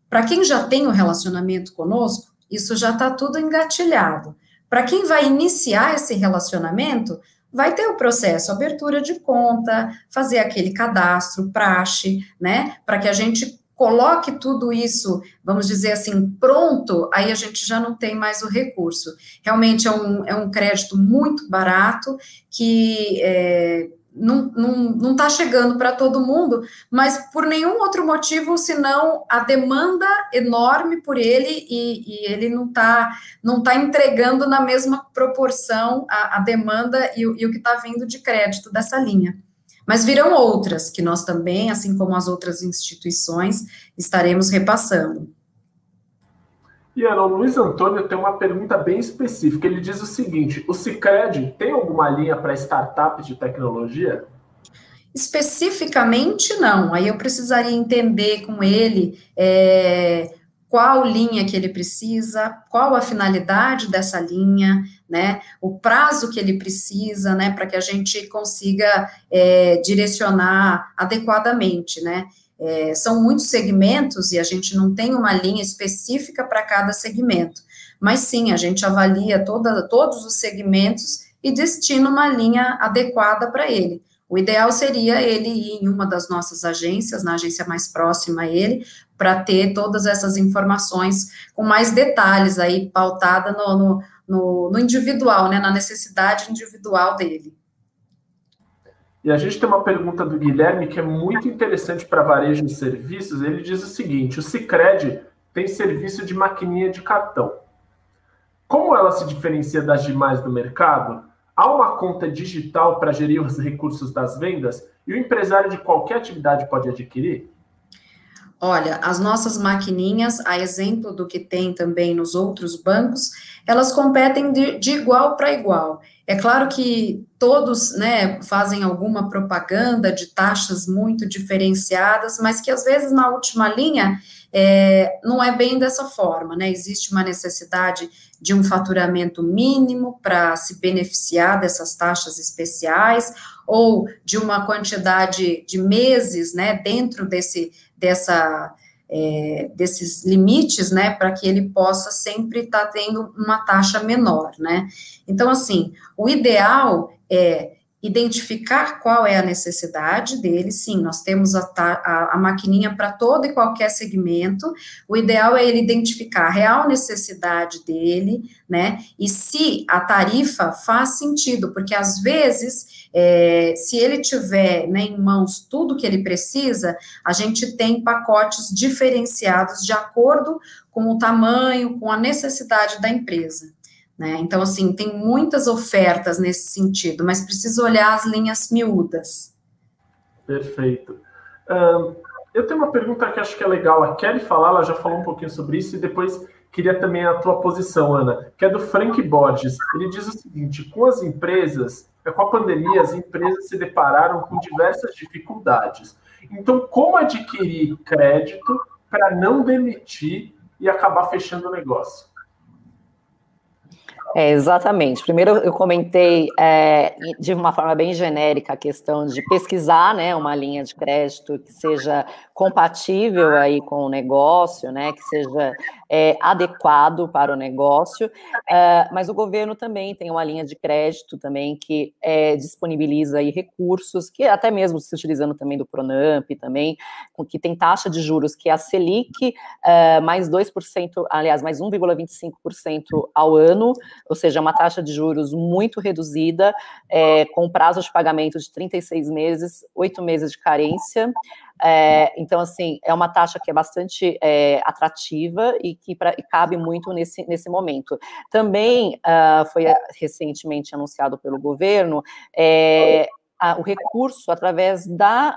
para quem já tem um relacionamento conosco, isso já está tudo engatilhado. Para quem vai iniciar esse relacionamento, vai ter o processo, abertura de conta, fazer aquele cadastro, praxe, né, para que a gente coloque tudo isso, vamos dizer assim, pronto, aí a gente já não tem mais o recurso. Realmente é um crédito muito barato, que não está chegando para todo mundo, mas por nenhum outro motivo, senão a demanda enorme por ele, e ele não tá entregando na mesma proporção a demanda e o que está vindo de crédito dessa linha. Mas virão outras, que nós também, assim como as outras instituições, estaremos repassando. E, Ana, o Luiz Antônio tem uma pergunta bem específica. Ele diz o seguinte, o Sicredi tem alguma linha para startups de tecnologia? Especificamente, não. Aí eu precisaria entender com ele qual linha que ele precisa, qual a finalidade dessa linha, né, o prazo que ele precisa, né, para que a gente consiga direcionar adequadamente, né. São muitos segmentos e a gente não tem uma linha específica para cada segmento, mas sim, a gente avalia todos os segmentos e destina uma linha adequada para ele. O ideal seria ele ir em uma das nossas agências, na agência mais próxima a ele, para ter todas essas informações com mais detalhes aí, pautada no individual, né, na necessidade individual dele. E a gente tem uma pergunta do Guilherme que é muito interessante para varejo e serviços. Ele diz o seguinte: o Sicredi tem serviço de maquininha de cartão. Como ela se diferencia das demais do mercado? Há uma conta digital para gerir os recursos das vendas e o empresário de qualquer atividade pode adquirir? Olha, as nossas maquininhas, a exemplo do que tem também nos outros bancos, elas competem de igual para igual. É claro que todos, né, fazem alguma propaganda de taxas muito diferenciadas, mas que às vezes na última linha não é bem dessa forma, né? Existe uma necessidade de um faturamento mínimo para se beneficiar dessas taxas especiais, ou de uma quantidade de meses, né, dentro desses limites, né, para que ele possa sempre estar tendo uma taxa menor, né. Então, assim, o ideal é identificar qual é a necessidade dele. Sim, nós temos a maquininha para todo e qualquer segmento. O ideal é ele identificar a real necessidade dele, né, e se a tarifa faz sentido, porque às vezes, se ele tiver, né, em mãos tudo que ele precisa, a gente tem pacotes diferenciados de acordo com o tamanho, com a necessidade da empresa. Né? Então, assim, tem muitas ofertas nesse sentido, mas precisa olhar as linhas miúdas. Perfeito. Eu tenho uma pergunta que acho que é legal. A Kelly falar, ela já falou um pouquinho sobre isso, e depois queria também a tua posição, Ana, que é do Frank Borges. Ele diz o seguinte: com as empresas, com a pandemia, as empresas se depararam com diversas dificuldades. Então, como adquirir crédito para não demitir e acabar fechando o negócio? Exatamente. Primeiro, eu comentei de uma forma bem genérica a questão de pesquisar, né, uma linha de crédito que seja compatível aí com o negócio, né, que seja adequado para o negócio, mas o governo também tem uma linha de crédito também que disponibiliza aí recursos, que até mesmo se utilizando também do Pronamp também, que tem taxa de juros que é a Selic, mais 2%, aliás, mais 1,25% ao ano, ou seja, uma taxa de juros muito reduzida, com prazo de pagamento de 36 meses, 8 meses de carência. Então, assim, é uma taxa que é bastante atrativa e que cabe muito nesse momento. Também foi recentemente anunciado pelo governo o recurso através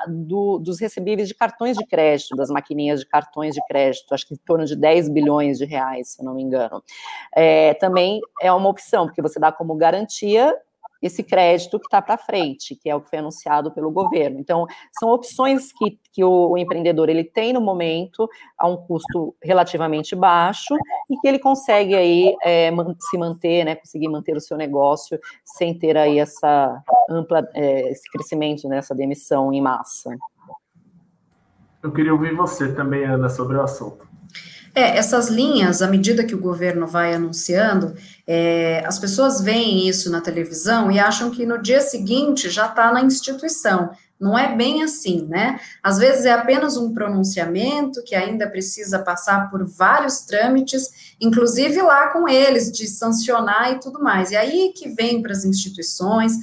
dos recebíveis de cartões de crédito, das maquininhas de cartões de crédito, acho que em torno de 10 bilhões de reais, se eu não me engano. Também é uma opção, porque você dá como garantia esse crédito que está para frente, que é o que foi anunciado pelo governo. Então, são opções que o empreendedor ele tem no momento, a um custo relativamente baixo, e que ele consegue aí se manter, né, conseguir manter o seu negócio sem ter aí essa ampla, esse crescimento, né, essa demissão em massa. Eu queria ouvir você também, Ana, sobre o assunto. Essas linhas, à medida que o governo vai anunciando, as pessoas veem isso na televisão e acham que no dia seguinte já está na instituição. Não é bem assim, né? Às vezes é apenas um pronunciamento que ainda precisa passar por vários trâmites, inclusive lá com eles, de sancionar e tudo mais. E aí que vem para as instituições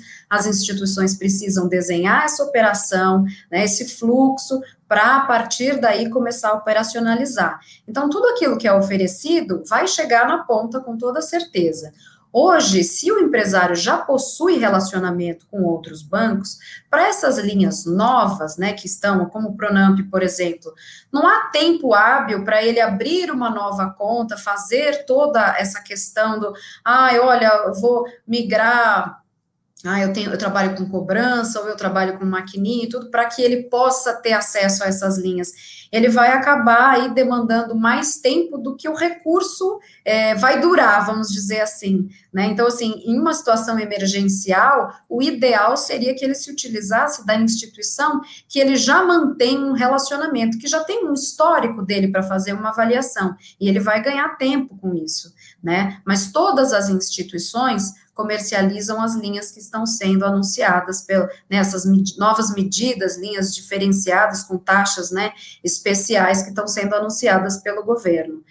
precisam desenhar essa operação, né, esse fluxo, para a partir daí começar a operacionalizar. Então, tudo aquilo que é oferecido vai chegar na ponta com toda certeza. Hoje, se o empresário já possui relacionamento com outros bancos, para essas linhas novas, né, que estão, como o Pronamp, por exemplo, não há tempo hábil para ele abrir uma nova conta, fazer toda essa questão do, olha, eu vou migrar, eu trabalho com cobrança, ou eu trabalho com maquininha e tudo, para que ele possa ter acesso a essas linhas. Ele vai acabar aí demandando mais tempo do que o recurso vai durar, vamos dizer assim, né? Então, assim, em uma situação emergencial, o ideal seria que ele se utilizasse da instituição que ele já mantém um relacionamento, que já tem um histórico dele para fazer uma avaliação, e ele vai ganhar tempo com isso, né? Mas todas as instituições comercializam as linhas que estão sendo anunciadas essas novas medidas, linhas diferenciadas com taxas, né, especiais que estão sendo anunciadas pelo governo.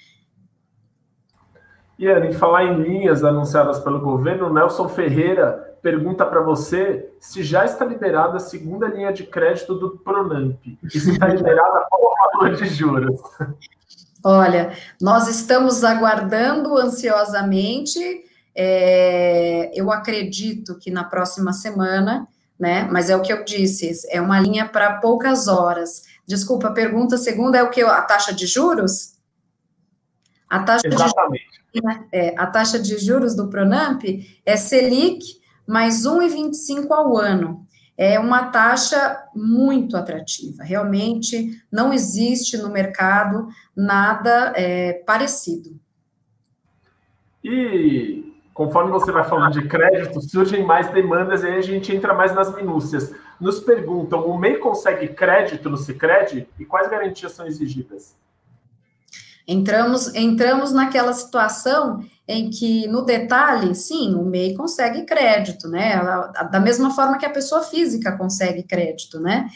E, Ana, em falar em linhas anunciadas pelo governo, o Nelson Ferreira, pergunta para você se já está liberada a segunda linha de crédito do Pronamp. E se está liberada, qual o valor de juros? Olha, nós estamos aguardando ansiosamente. Eu acredito que na próxima semana, né? Mas é o que eu disse, é uma linha para poucas horas. Desculpa, a pergunta segunda é o que? A taxa de juros? A taxa Exatamente. a taxa de juros do Pronamp é Selic mais 1,25 ao ano. É uma taxa muito atrativa. Realmente não existe no mercado nada parecido. E conforme você vai falando de crédito, surgem mais demandas e aí a gente entra mais nas minúcias. Nos perguntam, o MEI consegue crédito no Sicredi? E quais garantias são exigidas? Entramos naquela situação em que, no detalhe, sim, o MEI consegue crédito, né? Da mesma forma que a pessoa física consegue crédito, né?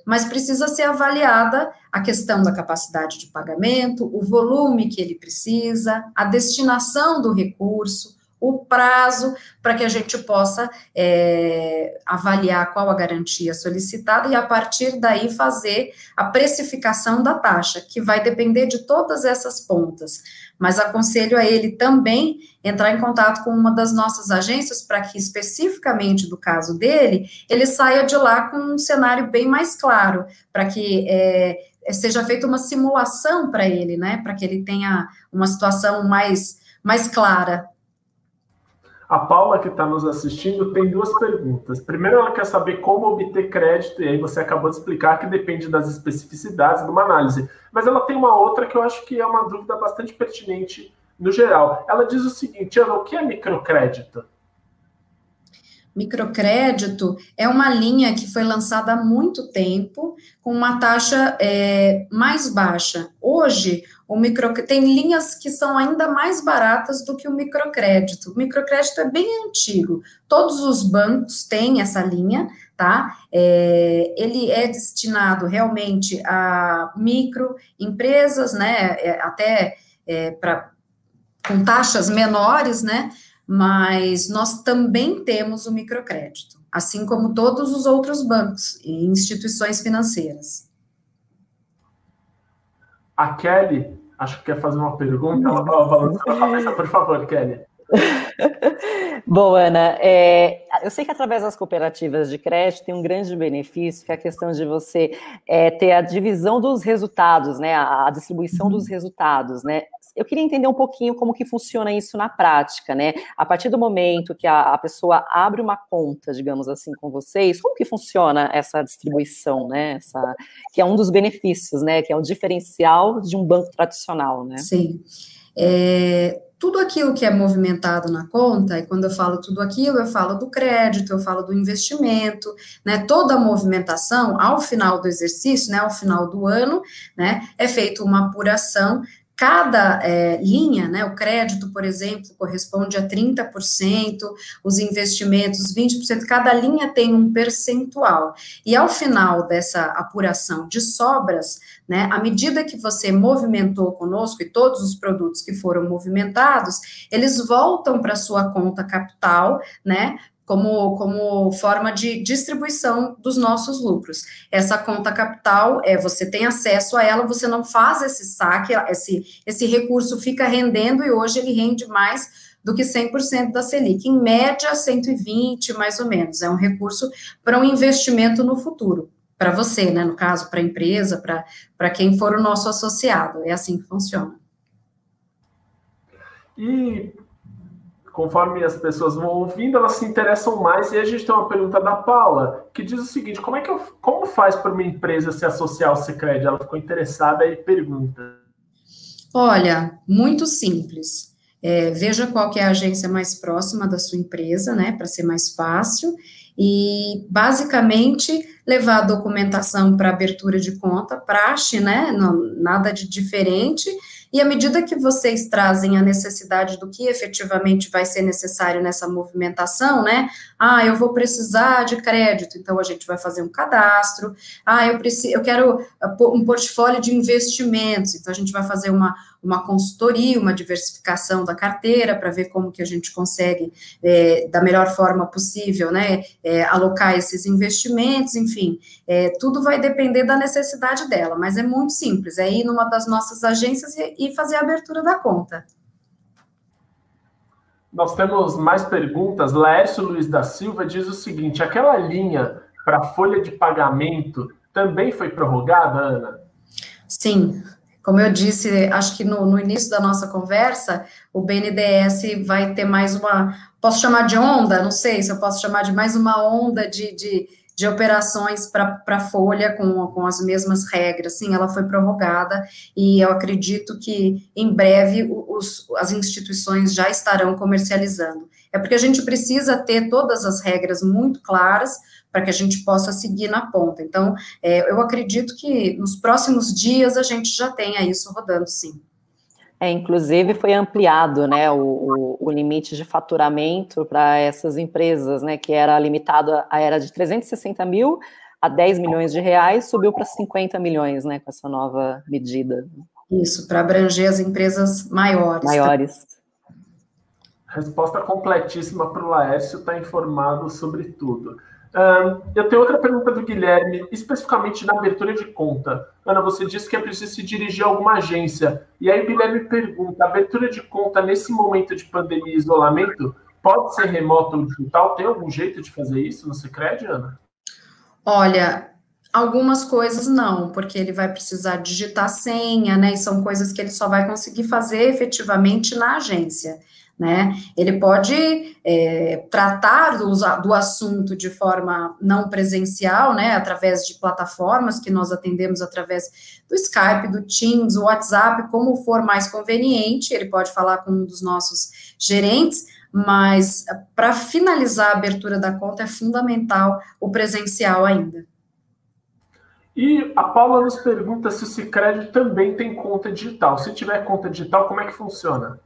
Mas precisa ser avaliada a questão da capacidade de pagamento, o volume que ele precisa, a destinação do recurso, o prazo, para que a gente possa avaliar qual a garantia solicitada e, a partir daí, fazer a precificação da taxa, que vai depender de todas essas pontas. Mas aconselho a ele também entrar em contato com uma das nossas agências, para que, especificamente do caso dele, ele saia de lá com um cenário bem mais claro, para que seja feita uma simulação para ele, né, para que ele tenha uma situação mais clara. A Paula, que está nos assistindo, tem duas perguntas. Primeiro, ela quer saber como obter crédito, e aí você acabou de explicar que depende das especificidades de uma análise. Mas ela tem uma outra que eu acho que é uma dúvida bastante pertinente no geral. Ela diz o seguinte, Ana, o que é microcrédito? Microcrédito é uma linha que foi lançada há muito tempo, com uma taxa mais baixa. Hoje, tem linhas que são ainda mais baratas do que o microcrédito. O microcrédito é bem antigo. Todos os bancos têm essa linha, tá? Ele é destinado realmente a microempresas, né? Até com taxas menores, né? Mas nós também temos o microcrédito, assim como todos os outros bancos e instituições financeiras. A Kelly, acho que quer fazer uma pergunta, ela estava balançando a cabeça, por favor, Kelly. Bom, Ana, eu sei que através das cooperativas de crédito tem um grande benefício, que é a questão de você ter a divisão dos resultados, né, a distribuição dos resultados, né. Eu queria entender um pouquinho como que funciona isso na prática, né, a partir do momento que a pessoa abre uma conta, digamos assim, com vocês, como que funciona essa distribuição, né, que é um dos benefícios, né, que é o diferencial de um banco tradicional, né? Sim. Tudo aquilo que é movimentado na conta, e quando eu falo tudo aquilo, eu falo do crédito, eu falo do investimento, né, toda a movimentação, ao final do exercício, né, ao final do ano, né, é feita uma apuração. Cada linha, né, o crédito, por exemplo, corresponde a 30%, os investimentos 20%, cada linha tem um percentual. E ao final dessa apuração de sobras, né, à medida que você movimentou conosco e todos os produtos que foram movimentados, eles voltam para a sua conta capital, né, como forma de distribuição dos nossos lucros. Essa conta capital, você tem acesso a ela, você não faz esse saque, esse recurso fica rendendo, e hoje ele rende mais do que 100% da Selic, em média 120, mais ou menos, é um recurso para um investimento no futuro, para você, né, no caso, para a empresa, para quem for o nosso associado, é assim que funciona. E conforme as pessoas vão ouvindo, elas se interessam mais. E a gente tem uma pergunta da Paula, que diz o seguinte, como faz para uma empresa se associar ao Sicredi? Ela ficou interessada e pergunta. Olha, muito simples. Veja qual que é a agência mais próxima da sua empresa, né, para ser mais fácil, e, basicamente, levar a documentação para abertura de conta, praxe, né, nada de diferente, e à medida que vocês trazem a necessidade do que efetivamente vai ser necessário nessa movimentação, né, eu vou precisar de crédito, então a gente vai fazer um cadastro, eu quero um portfólio de investimentos, então a gente vai fazer uma uma consultoria, uma diversificação da carteira, para ver como que a gente consegue, da melhor forma possível, né, alocar esses investimentos, enfim, tudo vai depender da necessidade dela, mas é muito simples, é ir numa das nossas agências e fazer a abertura da conta. Nós temos mais perguntas. Laércio Luiz da Silva diz o seguinte: aquela linha para folha de pagamento também foi prorrogada, Ana? Sim, como eu disse, acho que no início da nossa conversa, o BNDES vai ter mais uma, posso chamar de onda, não sei se eu posso chamar de mais uma onda de operações para folha com as mesmas regras. Sim, ela foi prorrogada e eu acredito que em breve as instituições já estarão comercializando. É porque a gente precisa ter todas as regras muito claras para que a gente possa seguir na ponta. Então, eu acredito que nos próximos dias a gente já tenha isso rodando, sim. Inclusive foi ampliado, né, o limite de faturamento para essas empresas, né, que era limitado, era de 360 mil a 10 milhões de reais, subiu para 50 milhões, né, com essa nova medida. Isso, para abranger as empresas maiores. Maiores. Resposta completíssima para o Laércio, está informado sobre tudo. Eu tenho outra pergunta do Guilherme, especificamente na abertura de conta. Ana, você disse que é preciso se dirigir a alguma agência. E aí o Guilherme pergunta, a abertura de conta nesse momento de pandemia e isolamento pode ser remota ou digital? Tem algum jeito de fazer isso no Sicredi, Ana? Olha, algumas coisas não, porque ele vai precisar digitar senha, né, e são coisas que ele só vai conseguir fazer efetivamente na agência, né, ele pode tratar do assunto de forma não presencial, né, através de plataformas que nós atendemos através do Skype, do Teams, o WhatsApp, como for mais conveniente, ele pode falar com um dos nossos gerentes, mas para finalizar a abertura da conta é fundamental o presencial ainda. E a Paula nos pergunta se o Sicredi também tem conta digital. Se tiver conta digital, como é que funciona?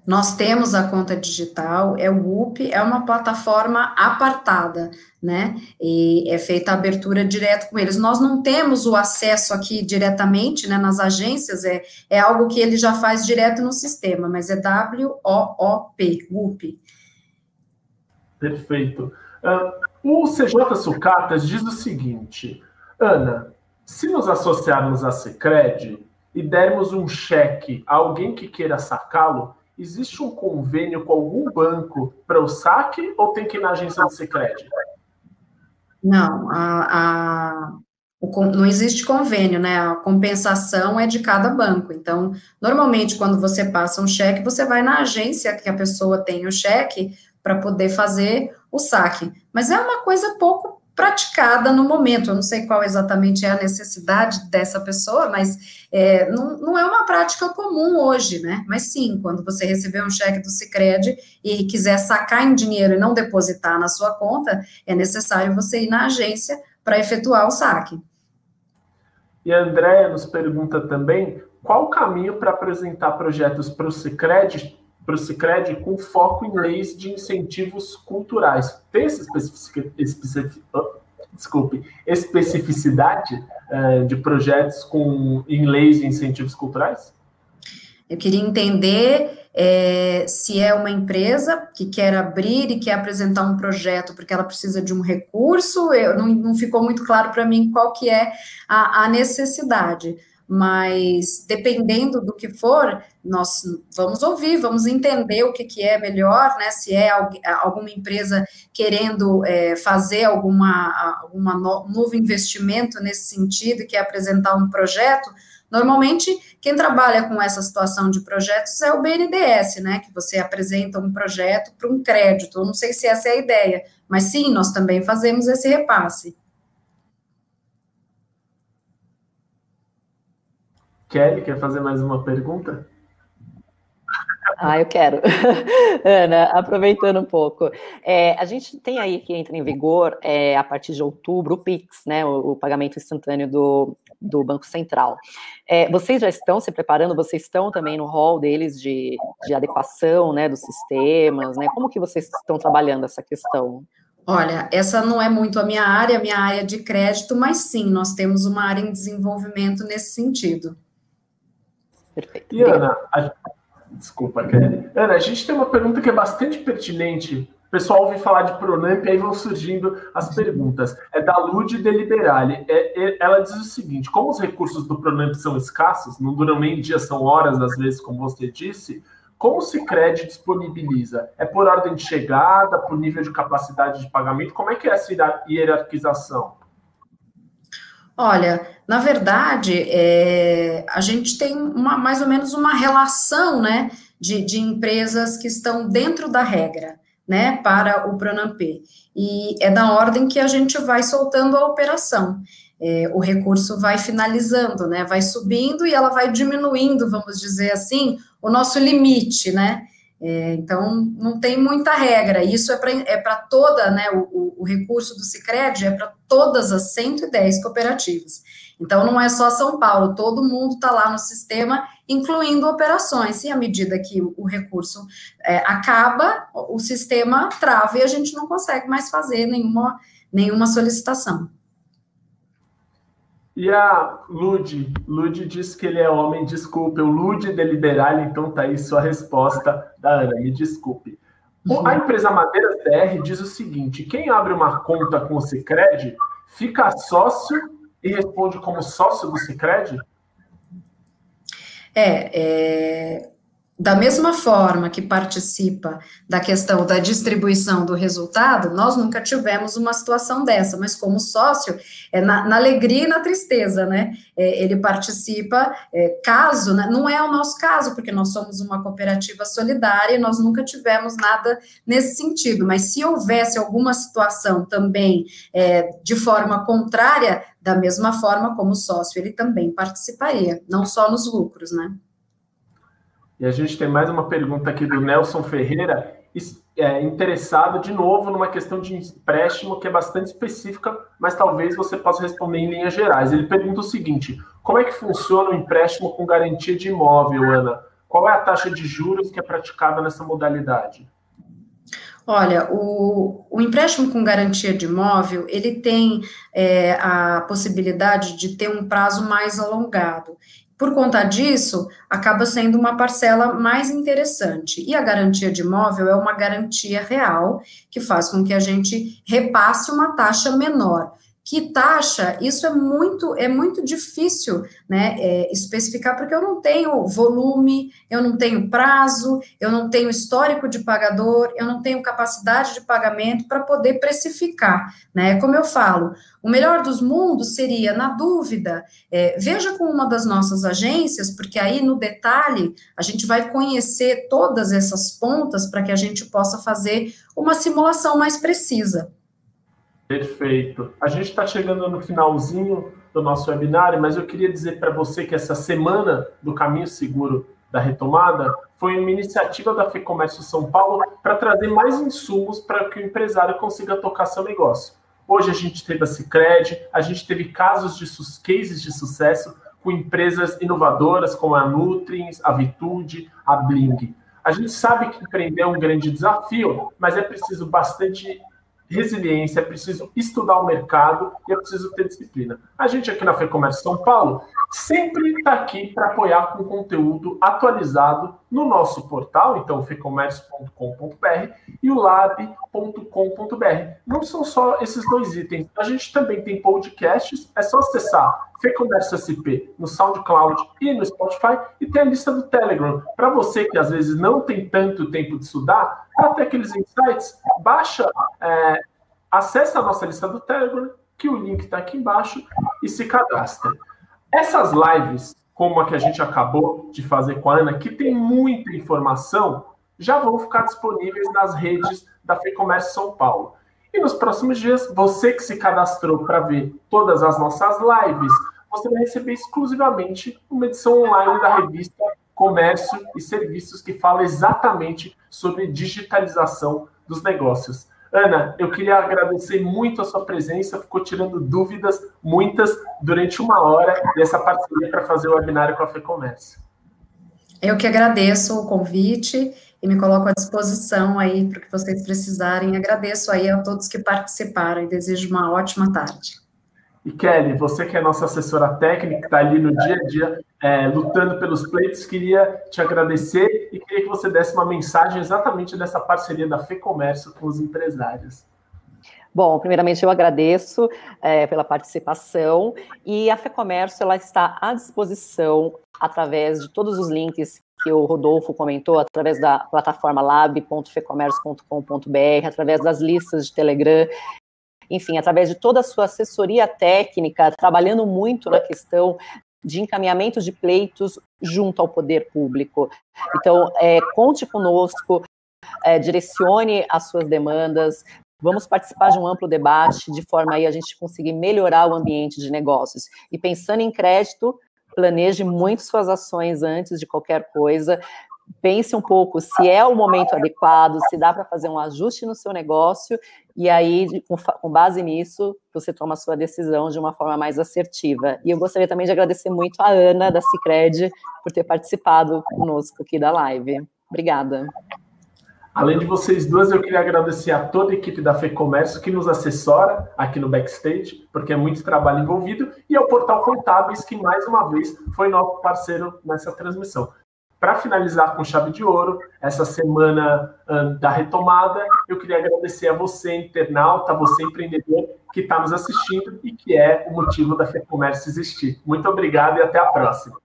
Nós temos a conta digital, o UP, é uma plataforma apartada, né, e é feita a abertura direto com eles. Nós não temos o acesso aqui diretamente, né, nas agências, é algo que ele já faz direto no sistema, mas é WOOP, UP. Perfeito. O CJ Sucatas diz o seguinte: Ana, se nos associarmos à Sicredi e dermos um cheque a alguém que queira sacá-lo, existe um convênio com algum banco para o saque ou tem que ir na agência do Sicredi? Não, não existe convênio, né? A compensação é de cada banco. Então, normalmente, quando você passa um cheque, você vai na agência que a pessoa tem o cheque para poder fazer o saque. Mas é uma coisa pouco praticada no momento. Eu não sei qual exatamente é a necessidade dessa pessoa, mas não é uma prática comum hoje, né? Mas sim, quando você receber um cheque do Sicredi e quiser sacar em dinheiro e não depositar na sua conta, é necessário você ir na agência para efetuar o saque. E a Andréia nos pergunta também qual o caminho para apresentar projetos para o Sicredi com foco em leis de incentivos culturais. Tem essa especificidade de projetos em leis de incentivos culturais? Eu queria entender se é uma empresa que quer abrir e quer apresentar um projeto porque ela precisa de um recurso, não ficou muito claro para mim qual que é a necessidade. Mas, dependendo do que for, nós vamos ouvir, vamos entender o que é melhor, né, se é alguma empresa querendo fazer novo investimento nesse sentido e quer apresentar um projeto. Normalmente, quem trabalha com essa situação de projetos é o BNDES, né, que você apresenta um projeto para um crédito. Eu não sei se essa é a ideia, mas sim, nós também fazemos esse repasse. Kelly, quer fazer mais uma pergunta? Eu quero. Ana, aproveitando um pouco, a gente tem aí que entra em vigor, a partir de outubro, o PIX, né, o pagamento instantâneo do Banco Central. Vocês já estão se preparando, vocês estão também no rol deles de adequação, né, dos sistemas, né, como que vocês estão trabalhando essa questão? Olha, essa não é muito a minha área de crédito, mas sim, nós temos uma área em desenvolvimento nesse sentido. Perfeito. E Ana, desculpa, Kelly. Ana, a gente tem uma pergunta que é bastante pertinente. O pessoal ouve falar de Pronamp e aí vão surgindo as perguntas. É da Lud Deliberale. Ela diz o seguinte: como os recursos do Pronamp são escassos, não duram nem dias, são horas, às vezes, como você disse, como o Sicredi disponibiliza? É por ordem de chegada, por nível de capacidade de pagamento? Como é que é essa hierarquização? Olha, na verdade, a gente tem mais ou menos uma relação, né, de empresas que estão dentro da regra, né, para o Pronamp. E é da ordem que a gente vai soltando a operação. O recurso vai finalizando, né, vai subindo e ela vai diminuindo, vamos dizer assim, o nosso limite, né. Então, não tem muita regra, isso é para toda, né, o recurso do Sicredi é para todas as 110 cooperativas. Então, não é só São Paulo, todo mundo está lá no sistema, incluindo operações, e à medida que o recurso acaba, o sistema trava e a gente não consegue mais fazer nenhuma solicitação. E a Lud diz que ele é homem, desculpe, o Lud Deliberale, então tá aí sua resposta da Ana, me desculpe. A empresa Madeiras BR diz o seguinte: quem abre uma conta com o Sicredi fica sócio e responde como sócio do Sicredi? Da mesma forma que participa da questão da distribuição do resultado, nós nunca tivemos uma situação dessa, mas como sócio, na alegria e na tristeza, né? Ele participa, caso, né, não é o nosso caso, porque nós somos uma cooperativa solidária e nós nunca tivemos nada nesse sentido, mas se houvesse alguma situação também de forma contrária, da mesma forma como sócio, ele também participaria, não só nos lucros, né? E a gente tem mais uma pergunta aqui do Nelson Ferreira, interessado de novo numa questão de empréstimo que é bastante específica, mas talvez você possa responder em linhas gerais. Ele pergunta o seguinte: como é que funciona o empréstimo com garantia de imóvel, Ana? Qual é a taxa de juros que é praticada nessa modalidade? Olha, o empréstimo com garantia de imóvel, ele tem a possibilidade de ter um prazo mais alongado. Por conta disso, acaba sendo uma parcela mais interessante. E a garantia de imóvel é uma garantia real, que faz com que a gente repasse uma taxa menor. Que taxa? Isso é muito difícil, né, especificar, porque eu não tenho volume, eu não tenho prazo, eu não tenho histórico de pagador, eu não tenho capacidade de pagamento para poder precificar, né, como eu falo, o melhor dos mundos seria, na dúvida, veja com uma das nossas agências, porque aí no detalhe a gente vai conhecer todas essas pontas para que a gente possa fazer uma simulação mais precisa. Perfeito. A gente está chegando no finalzinho do nosso webinar, mas eu queria dizer para você que essa semana do Caminho Seguro da Retomada foi uma iniciativa da FEComércio São Paulo para trazer mais insumos para que o empresário consiga tocar seu negócio. Hoje a gente teve a Sicredi, a gente teve cases de sucesso com empresas inovadoras como a Nutriens, a Vitude, a Bling. A gente sabe que empreender é um grande desafio, mas é preciso bastante resiliência, é preciso estudar o mercado e é preciso ter disciplina. A gente aqui na FEComércio São Paulo sempre está aqui para apoiar com conteúdo atualizado no nosso portal, então fecomércio.com.br e o lab.com.br. Não são só esses dois itens, a gente também tem podcasts, é só acessar FEComércio SP no SoundCloud e no Spotify, e tem a lista do Telegram. Para você que às vezes não tem tanto tempo de estudar, para ter aqueles insights, baixa, acessa a nossa lista do Telegram, que o link está aqui embaixo, e se cadastra. Essas lives, como a que a gente acabou de fazer com a Ana, que tem muita informação, já vão ficar disponíveis nas redes da FEComércio São Paulo. E nos próximos dias, você que se cadastrou para ver todas as nossas lives, você vai receber exclusivamente uma edição online da revista Comércio e Serviços, que fala exatamente sobre digitalização dos negócios. Ana, eu queria agradecer muito a sua presença, ficou tirando dúvidas, muitas, durante uma hora, dessa parceria para fazer o webinário com a FEComércio. Eu que agradeço o convite e me coloco à disposição aí para o que vocês precisarem. Agradeço aí a todos que participaram e desejo uma ótima tarde. E Kelly, você que é nossa assessora técnica, que está ali no dia a dia lutando pelos pleitos, queria te agradecer e queria que você desse uma mensagem exatamente dessa parceria da FEComércio com os empresários. Bom, primeiramente eu agradeço pela participação e a FEComércio ela está à disposição através de todos os links que o Rodolfo comentou, através da plataforma lab.fecomércio.com.br, através das listas de Telegram, enfim, através de toda a sua assessoria técnica, trabalhando muito na questão de encaminhamento de pleitos junto ao poder público. Então, conte conosco, direcione as suas demandas, vamos participar de um amplo debate, de forma aí a gente conseguir melhorar o ambiente de negócios. E pensando em crédito, planeje muito suas ações antes de qualquer coisa, pense um pouco se é o momento adequado, se dá para fazer um ajuste no seu negócio, e aí, com base nisso, você toma a sua decisão de uma forma mais assertiva. E eu gostaria também de agradecer muito a Ana, da Sicredi, por ter participado conosco aqui da live. Obrigada. Além de vocês duas, eu queria agradecer a toda a equipe da FEComércio que nos assessora aqui no backstage, porque é muito trabalho envolvido, e ao Portal Contábeis, que mais uma vez foi nosso parceiro nessa transmissão. Para finalizar com chave de ouro, essa semana da retomada, eu queria agradecer a você, internauta, você, empreendedor, que está nos assistindo e que é o motivo da FEComércio existir. Muito obrigado e até a próxima.